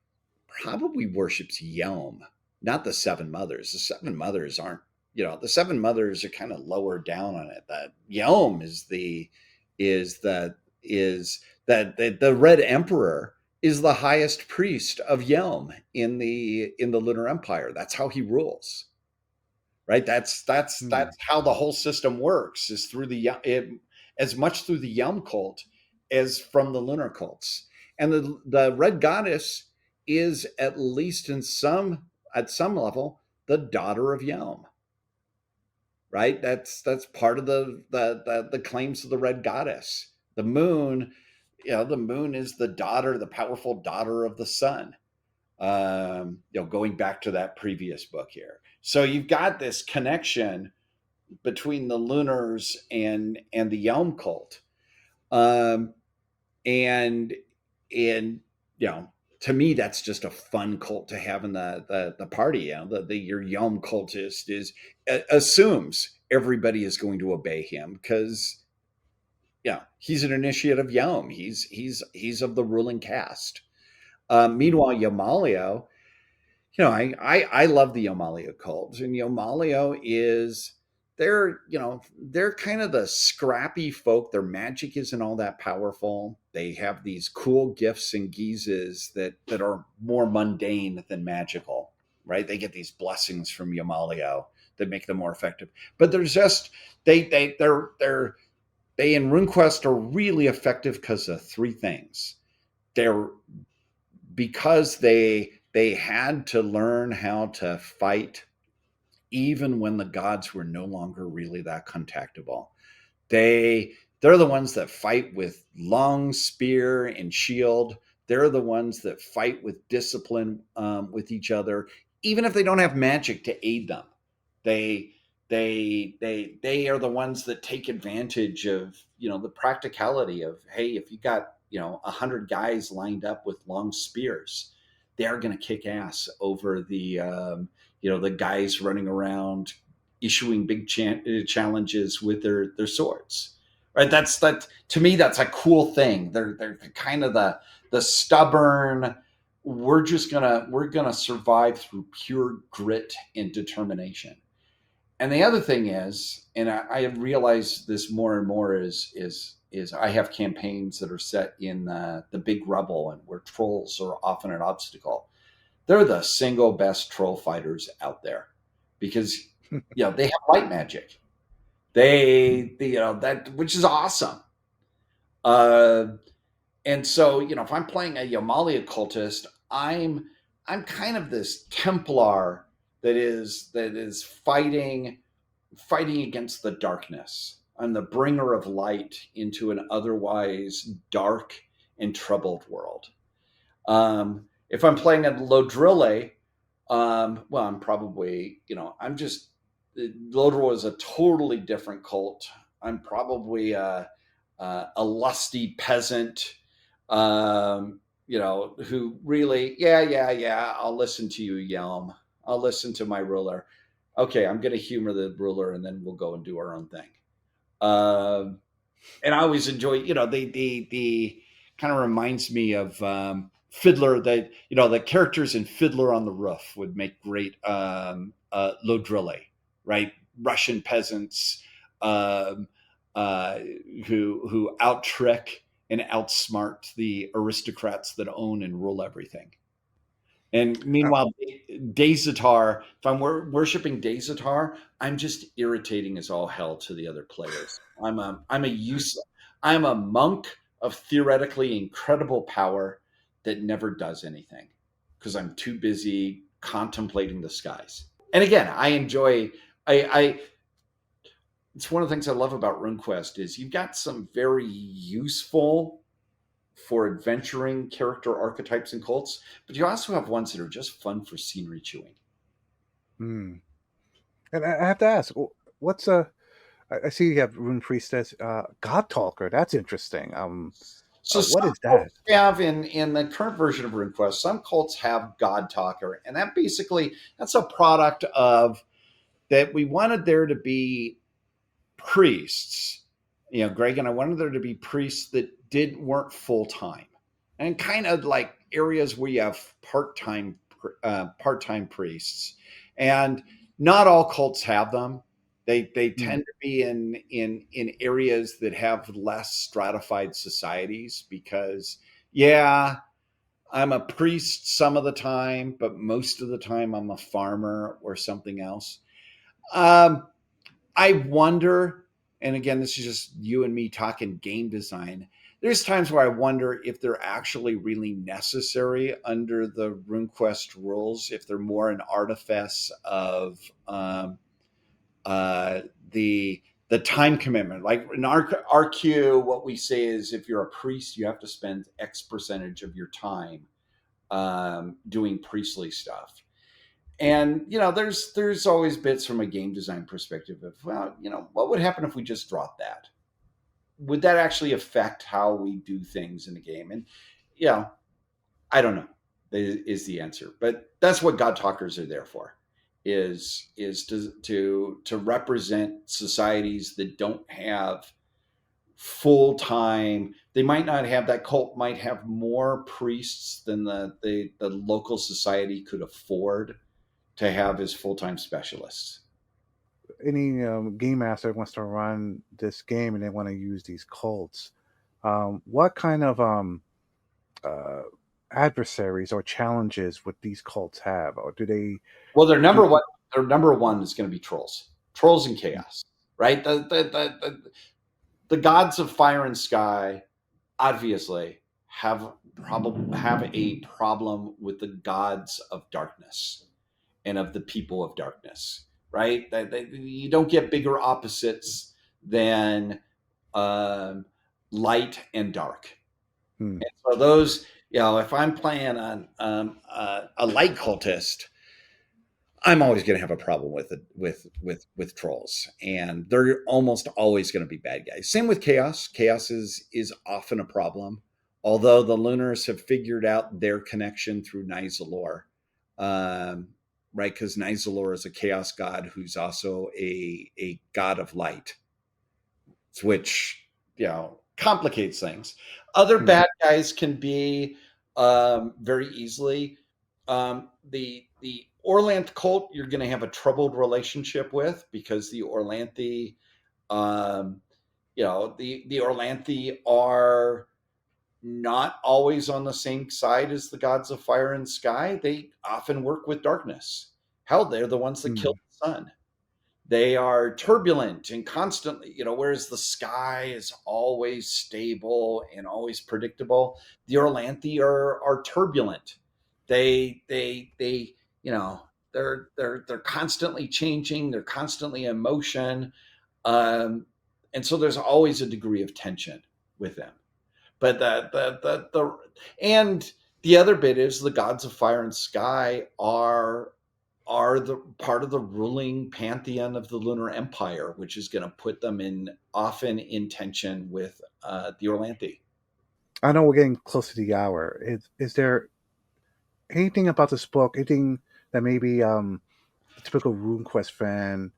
S2: probably worships Yelm, not the Seven Mothers. The Seven Mothers aren't, the Seven Mothers are kind of lower down on it. That Yelm is that is that the Red Emperor is the highest priest of Yelm in the Lunar Empire. That's how he rules, right? That's
S1: hmm,
S2: how the whole system works, is through as much through the Yelm cult as from the lunar cults. And the red goddess is, at least at some level, the daughter of Yelm, right? That's part of the claims of the red goddess. The moon the moon is the daughter, the powerful daughter of the sun. Going back to that previous book here. So you've got this connection between the Lunars and the Yelm cult. Um, and and to me that's just a fun cult to have in the party. Your Yelm cultist assumes everybody is going to obey him because he's an initiate of Yelm. He's of the ruling caste. Meanwhile, Yamalio, I love the Yomalio cult, and Yomalio is they're kind of the scrappy folk. Their magic isn't all that powerful. They have these cool gifts and guises that are more mundane than magical, right? They get these blessings from Yomalio that make them more effective. But they're just they in RuneQuest are really effective because of three things. They're because they had to learn how to fight even when the gods were no longer really that contactable. They're the ones that fight with long spear and shield. They're the ones that fight with discipline with each other, even if they don't have magic to aid them. They they are the ones that take advantage of the practicality of, hey, if you got 100 guys lined up with long spears, they're going to kick ass over the guys running around issuing big challenges with their swords. Right? That to me, that's a cool thing. They're kind of the stubborn. We're gonna survive through pure grit and determination. And the other thing is, and I have realized this more and more, is I have campaigns that are set in the big rubble and where trolls are often an obstacle. They're the single best troll fighters out there because they have light magic. They that, which is awesome. Uh, and so if I'm playing a Yamali occultist, I'm kind of this Templar that is fighting against the darkness. I'm the bringer of light into an otherwise dark and troubled world. If I'm playing a Lodrille, well, I'm probably, I'm just, Lodrille is a totally different cult. I'm probably a lusty peasant, who really, yeah, I'll listen to you, Yelm. I'll listen to my ruler. Okay, I'm going to humor the ruler, and then we'll go and do our own thing. Um, and I always enjoy, the kind of reminds me of Fiddler. That the characters in Fiddler on the Roof would make great Lodrille, right? Russian peasants um, uh, who out trick and outsmart the aristocrats that own and rule everything. And
S1: Uh,
S2: meanwhile, Dayzatar, if I'm worshiping Dayzatar, I'm just irritating as all hell to the other players. I'm a monk of theoretically incredible power that never does anything because I'm too busy contemplating the skies. And again, I enjoy. I It's one of the things I love about RuneQuest is you've got some very useful for adventuring character archetypes and cults, but you also have ones that are just fun for scenery chewing.
S1: hmm. And I have to ask, what's a? I see you have Rune Priestess, God Talker. That's interesting.
S2: So
S1: What
S2: some
S1: is that?
S2: cults have in the current version of RuneQuest, some cults have God Talker, and that's a product of that we wanted there to be priests. Greg and I wanted there to be priests that weren't full time, and kind of like areas where you have part time priests, and not all cults have them. They
S1: Hmm.
S2: tend to be in areas that have less stratified societies because yeah, I'm a priest some of the time, but most of the time I'm a farmer or something else. Um, I wonder, and again, this is just you and me talking game design. There's times where I wonder if they're actually really necessary under the RuneQuest rules, if they're more an artifice of um, uh, the the time commitment. Like in our queue, what we say is if you're a priest, you have to spend X percentage of your time doing priestly stuff. And there's always bits from a game design perspective of, well, what would happen if we just dropped that? Would that actually affect how we do things in the game? And yeah, I don't know is the answer, but that's what God Talkers are there for, is to represent societies that don't have full time. They might not have, that cult might have more priests than the local society could afford to have as full time specialists.
S1: Any game master wants to run this game and they want to use these cults, what kind of uh, adversaries or challenges would these cults have, or do they
S2: Well,
S1: do?
S2: their number one is going to be trolls and chaos, right? The gods of fire and sky obviously have a problem with the gods of darkness and of the people of darkness, right? You don't get bigger opposites than um, light and dark.
S1: Hmm,
S2: And so those, if I'm playing on a light cultist, I'm always going to have a problem with it, with trolls, and they're almost always going to be bad guys. Same with chaos. Chaos is often a problem, although the Lunars have figured out their connection through Nizalor, um, right? Because Nizalor is a chaos god who's also a god of light, which complicates things. Other
S1: hmm,
S2: bad guys can be very easily the Orlanth cult. You're going to have a troubled relationship with, because the Orlanthi, um, the Orlanthi are not always on the same side as the gods of fire and sky. They often work with darkness. Hell, they're the ones that
S1: hmm.
S2: killed the sun. They are turbulent and constantly, whereas the sky is always stable and always predictable. The Orlanthi are turbulent. They they're constantly changing. They're constantly in motion, um, and so there's always a degree of tension with them. But the and the other bit is the gods of fire and sky are the part of the ruling pantheon of the Lunar Empire, which is going to put them in often in tension with the Orlanthi.
S1: I know we're getting close to the hour. Is there anything about this book, anything that maybe the typical RuneQuest fan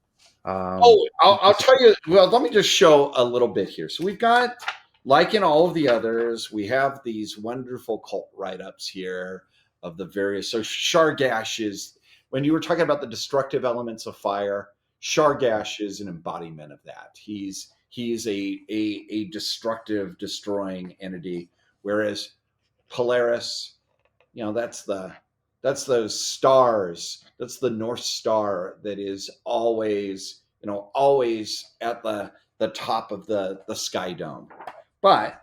S2: Oh, I'll
S1: is?
S2: tell you. Well, let me just show a little bit here. So we've got, like in all of the others, we have these wonderful cult write-ups here of the various. So Shargash is, when you were talking about the destructive elements of fire, Shargash is an embodiment of that. He's a destructive, destroying entity, whereas Polaris, that's those stars. That's the North Star that is always at the top of the sky dome. But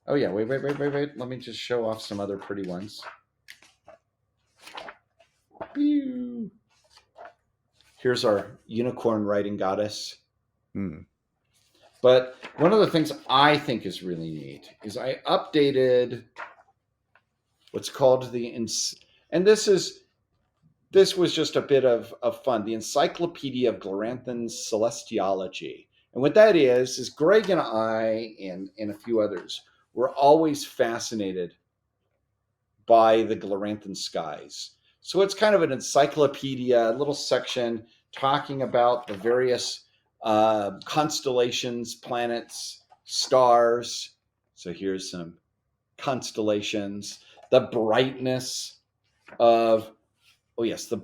S2: oh yeah, wait. Let me just show off some other pretty ones. Here's our unicorn riding goddess.
S1: Hmm,
S2: But one of the things I think is really neat is I updated what's called and this was just a bit of fun. The Encyclopedia of Gloranthan Celestiology. And what that is Greg and I and a few others were always fascinated by the Gloranthan skies. So it's kind of an encyclopedia, a little section talking about the various constellations, planets, stars. So here's some constellations, the brightness of, oh yes, the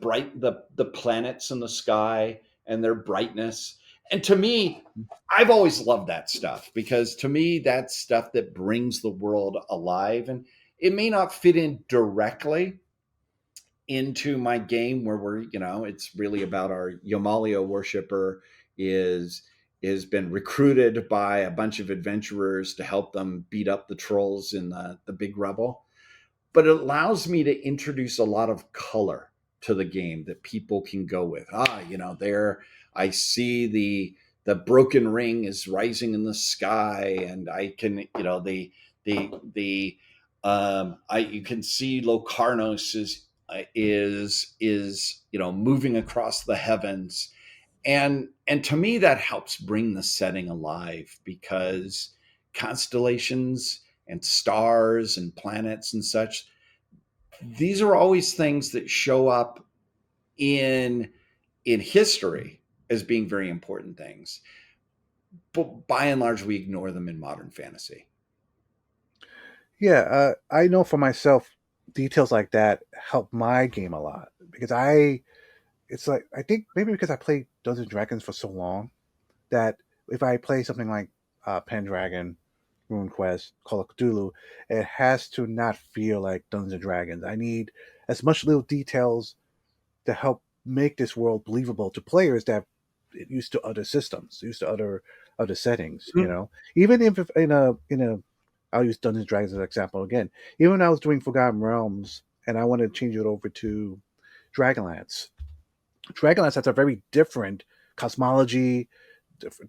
S2: planets in the sky and their brightness. And to me, I've always loved that stuff, because to me that's stuff that brings the world alive. And it may not fit in directly into my game, where it's really about our Yomalio worshiper is has been recruited by a bunch of adventurers to help them beat up the trolls in the big rubble. But it allows me to introduce a lot of color to the game that people can go with. There I see the broken ring is rising in the sky, and I can, the I you can see Locarnos is moving across the heavens, and to me that helps bring the setting alive, because constellations and stars and planets and such, these are always things that show up in history as being very important things, but by and large we ignore them in modern fantasy.
S1: Yeah, I know for myself, details like that help my game a lot because it's like I think maybe because I played Dungeons and Dragons for so long that if I play something like Pendragon, RuneQuest, Call of Cthulhu, it has to not feel like Dungeons and Dragons. I need as much little details to help make this world believable to players that used to other systems, used to other settings. You
S2: Mhm.
S1: know, even if in a I'll use Dungeons and Dragons as an example again. Even when I was doing Forgotten Realms and I wanted to change it over to Dragonlance, Dragonlance has a very different cosmology,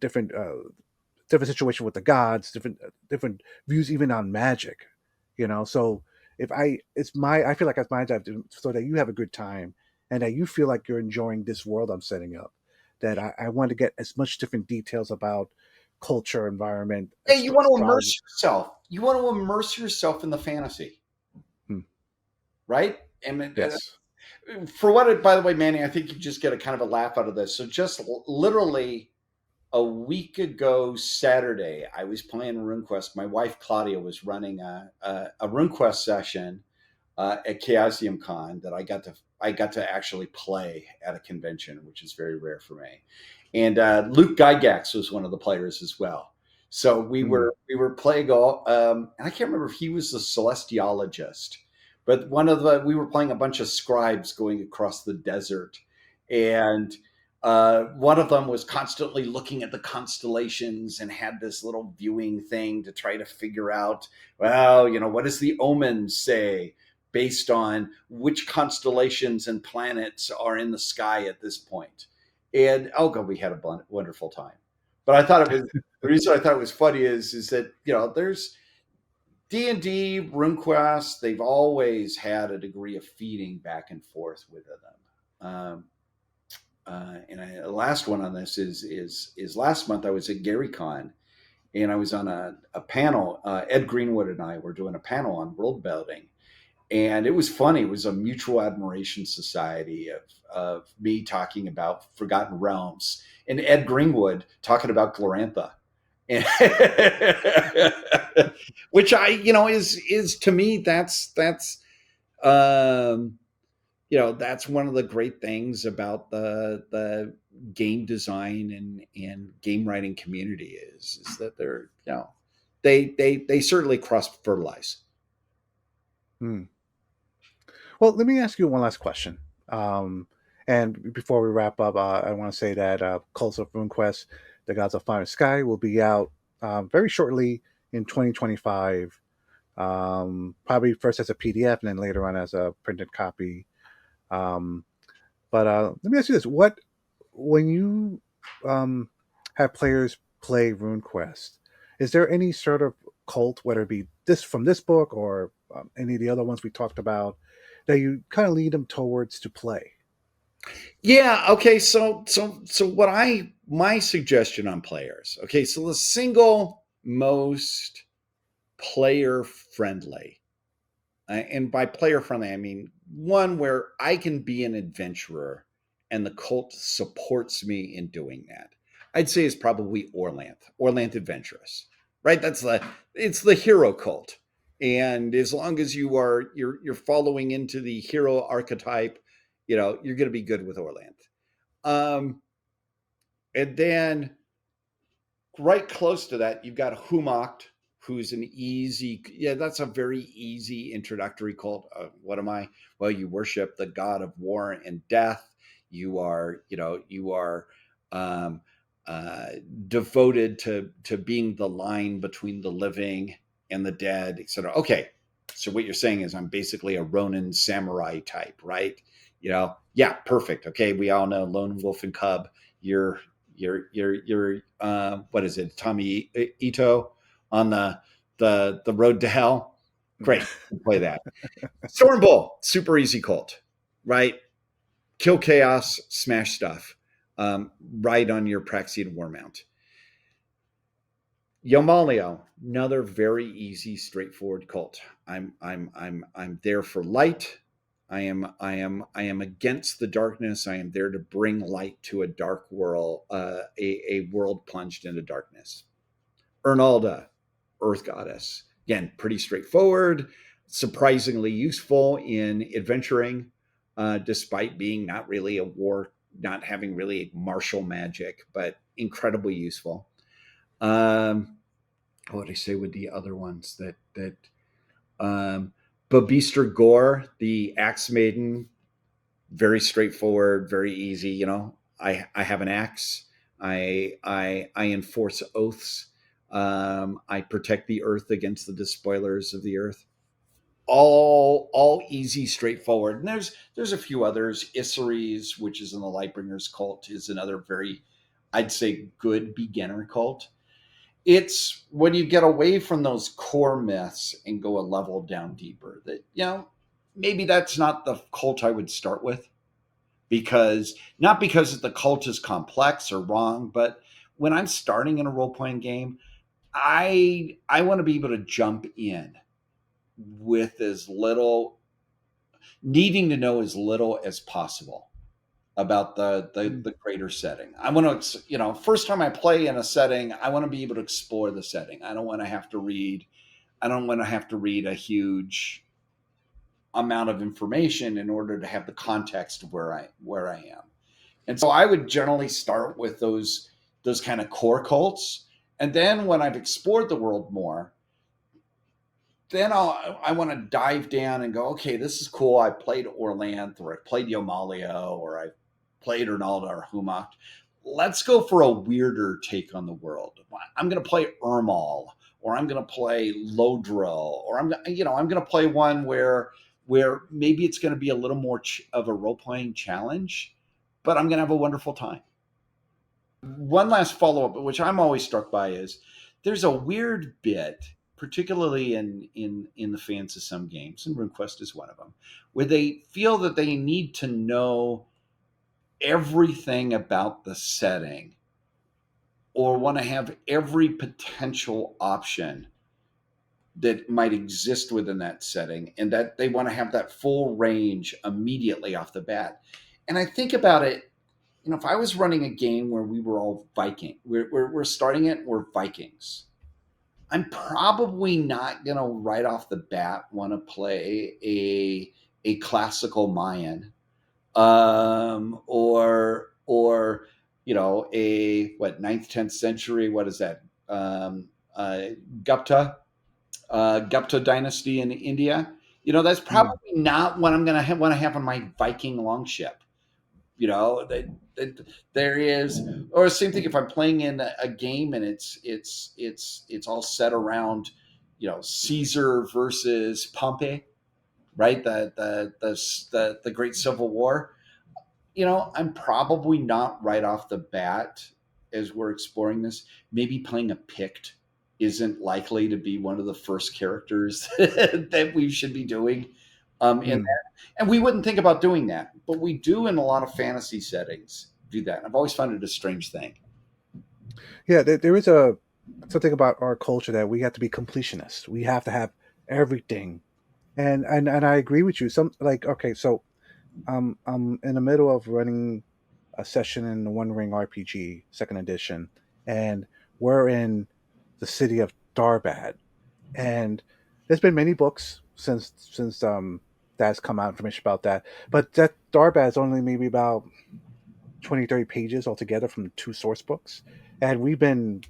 S1: different different situation with the gods, different views even on magic. You know, so if I feel like it's my job so that you have a good time and that you feel like you're enjoying this world I'm setting up. That I want to get as much different details about culture, environment,
S2: Yeah, you want to
S1: astrology.
S2: immerse yourself. You want to immerse yourself in the fantasy,
S1: Hmm,
S2: right? And
S1: yes.
S2: for what it, by the way, Manny, I think you just get a kind of a laugh out of this. So just literally a week ago Saturday, I was playing RuneQuest. My wife Claudia was running a RuneQuest session at Chaosium Con that I got to actually play at a convention, which is very rare for me. And Luke Gygax was one of the players as well. So we
S1: Hmm,
S2: were playing all, and I can't remember if he was the celestiologist, but we were playing a bunch of scribes going across the desert, and one of them was constantly looking at the constellations and had this little viewing thing to try to figure out, well, what does the omen say based on which constellations and planets are in the sky at this point. And oh god, we had a wonderful time. But I thought it was the reason I thought it was funny is that there's D&D, RuneQuest. They've always had a degree of feeding back and forth with them. The last one on this is last month I was at GaryCon, and I was on a panel. Ed Greenwood and I were doing a panel on world building, and it was funny. It was a mutual admiration society of me talking about Forgotten Realms and Ed Greenwood talking about Glorantha, and which is to me um, that's one of the great things about the game design and game writing community is that they're they certainly cross fertilize.
S1: hmm. Well, let me ask you one last question. And before we wrap up, I want to say that Cults of RuneQuest, The Gods of Fire and Sky, will be out very shortly in 2025. Probably first as a PDF and then later on as a printed copy. Um, but let me ask you this: when you um, have players play RuneQuest, is there any sort of cult, whether it be this from this book or any of the other ones we talked about, that you kind of lead them towards to play?
S2: Yeah. Okay. So what my suggestion on players. Okay. So the single most player friendly, and by player friendly, I mean one where I can be an adventurer and the cult supports me in doing that. I'd say is probably Orlanth Adventurous, right? It's the hero cult, and as long as you're following into the hero archetype, you're going to be good with Orlanth. And then right close to that, you've got Humacht, who's an easy, yeah, that's a very easy introductory cult. What am I? Well, you worship the god of war and death. You are um, uh, devoted to being the line between the living and the dead, etc. Okay, so what you're saying is I'm basically a Ronin samurai type, right? Yeah, perfect. Okay, we all know Lone Wolf and Cub. You're Your what is it, Tommy Ito on the road to hell. Great, play that. Storm Bull, super easy cult, right? Kill chaos, smash stuff, right on your Praxian War Mount. Yomalio, another very easy, straightforward cult. I'm there for light. I am against the darkness. I am there to bring light to a dark world, a world plunged into darkness. Ernalda, Earth Goddess. Again, pretty straightforward, surprisingly useful in adventuring, despite being not really a war, not having really martial magic, but incredibly useful. What did I say with the other ones that um, Babeaster Gore, the Axe Maiden, very straightforward, very easy. I have an axe. I enforce oaths. I protect the earth against the despoilers of the earth. All easy, straightforward. And there's a few others. Isseries, which is in the Lightbringers cult, is another very, I'd say, good beginner cult. It's when you get away from those core myths and go a level down deeper that, maybe that's not the cult I would start with, because not because the cult is complex or wrong, but when I'm starting in a role playing game, I want to be able to jump in with as little, needing to know as little as possible about
S1: Mm.
S2: the greater setting. I want to, first time I play in a setting, I want to be able to explore the setting. I don't want to have to read. I don't want to have to read a huge amount of information in order to have the context of where I am. And so I would generally start with those kind of core cults, and then when I've explored the world more, then I want to dive down and go, okay, this is cool. I played Orlanth, or I played Yomalio, or I played Ronaldo or Humacht. Let's go for a weirder take on the world. I'm going to play Ermal, or I'm going to play Lodro, or I'm going to play one where maybe it's going to be a little more of a role playing challenge, but I'm going to have a wonderful time. One last follow up, which I'm always struck by, is there's a weird bit, particularly in the fans of some games, and RuneQuest is one of them, where they feel that they need to know everything about the setting, or want to have every potential option that might exist within that setting, and that they want to have that full range immediately off the bat. And I think about it, if I was running a game where we were all Viking, we're starting it, we're Vikings. I'm probably not going to right off the bat want to play a classical Mayan, or a what, ninth 10th century, what is that, Gupta Gupta dynasty in India. That's
S1: Mm.
S2: probably not what I'm going to want to have on my Viking longship. You know, there is, or same thing if I'm playing in a game and it's all set around, Caesar versus Pompey, right? The Great Civil War. I'm probably not right off the bat, as we're exploring this. Maybe playing a Pict isn't likely to be one of the first characters that we should be doing, in
S1: Mm.
S2: that. And we wouldn't think about doing that, but we do in a lot of fantasy settings do that. And I've always found it a strange thing.
S1: Yeah, there is a something about our culture that we have to be completionists. We have to have everything, and I agree with you. Some like okay, so I'm in the middle of running a session in the One Ring RPG Second Edition, and we're in the city of Darbad, and there's been many books since that's come out, information about that, but that Darbad is only maybe about 20, 30 pages altogether from two source books, and we've been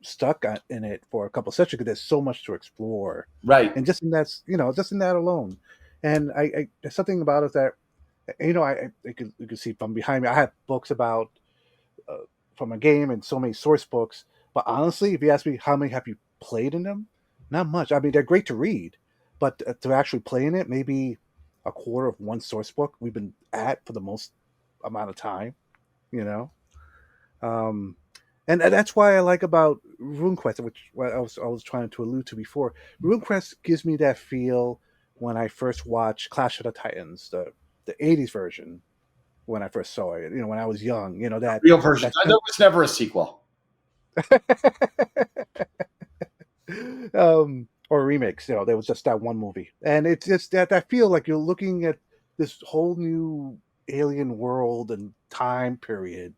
S1: stuck in it for a couple of sessions because there's so much to explore,
S2: Right.
S1: and just in that alone, and I there's something about it that you can see from behind me. I have books about uh, from a game and so many source books, but honestly, if you ask me how many have you played in them, not much. I mean, they're great to read, but to actually play in it, maybe a quarter of one source book we've been at for the most amount of time. You know, Um, and that's why I like about RuneQuest, which what I was trying to allude to before. RuneQuest gives me that feel when I first watched Clash of the Titans, the '80s version, when I first saw it. When I was young. That
S2: Real version.
S1: that
S2: There was never a sequel.
S1: or remakes. There was just that one movie, and it's just that feel like you're looking at this whole new alien world and time period,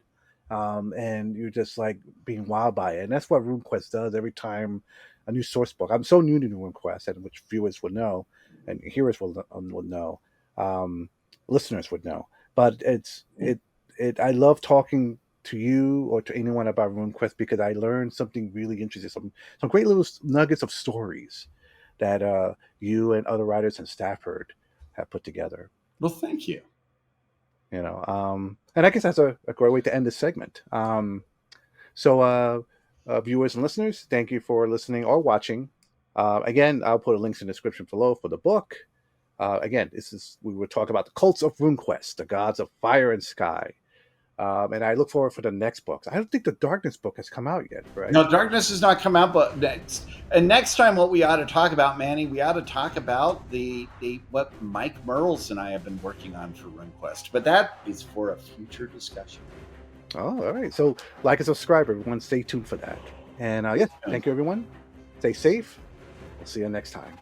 S1: and you're just like being wowed by it. And that's what RuneQuest does every time a new source book. I'm so new to RuneQuest, and which viewers would know, and hearers would know, um, listeners would know. But I love talking to you or to anyone about RuneQuest because I learned something really interesting, some great little nuggets of stories that you and other writers in Stafford have put together.
S2: Well, thank you.
S1: And I guess that's a great way to end this segment. So, viewers and listeners, thank you for listening or watching. Again, I'll put a links in the description below for the book. Again, we were talking about the Cults of RuneQuest, the gods of fire and sky. And I look forward for the next books. I don't think the Darkness book has come out yet, right?
S2: No, Darkness has not come out, but next time, what we ought to talk about, Manny, we ought to talk about the what Mike Merles and I have been working on for RuneQuest. But that is for a future discussion.
S1: Oh, all right. So, like and subscribe, everyone. Stay tuned for that. And yeah, thank you, everyone. Stay safe. We'll see you next time.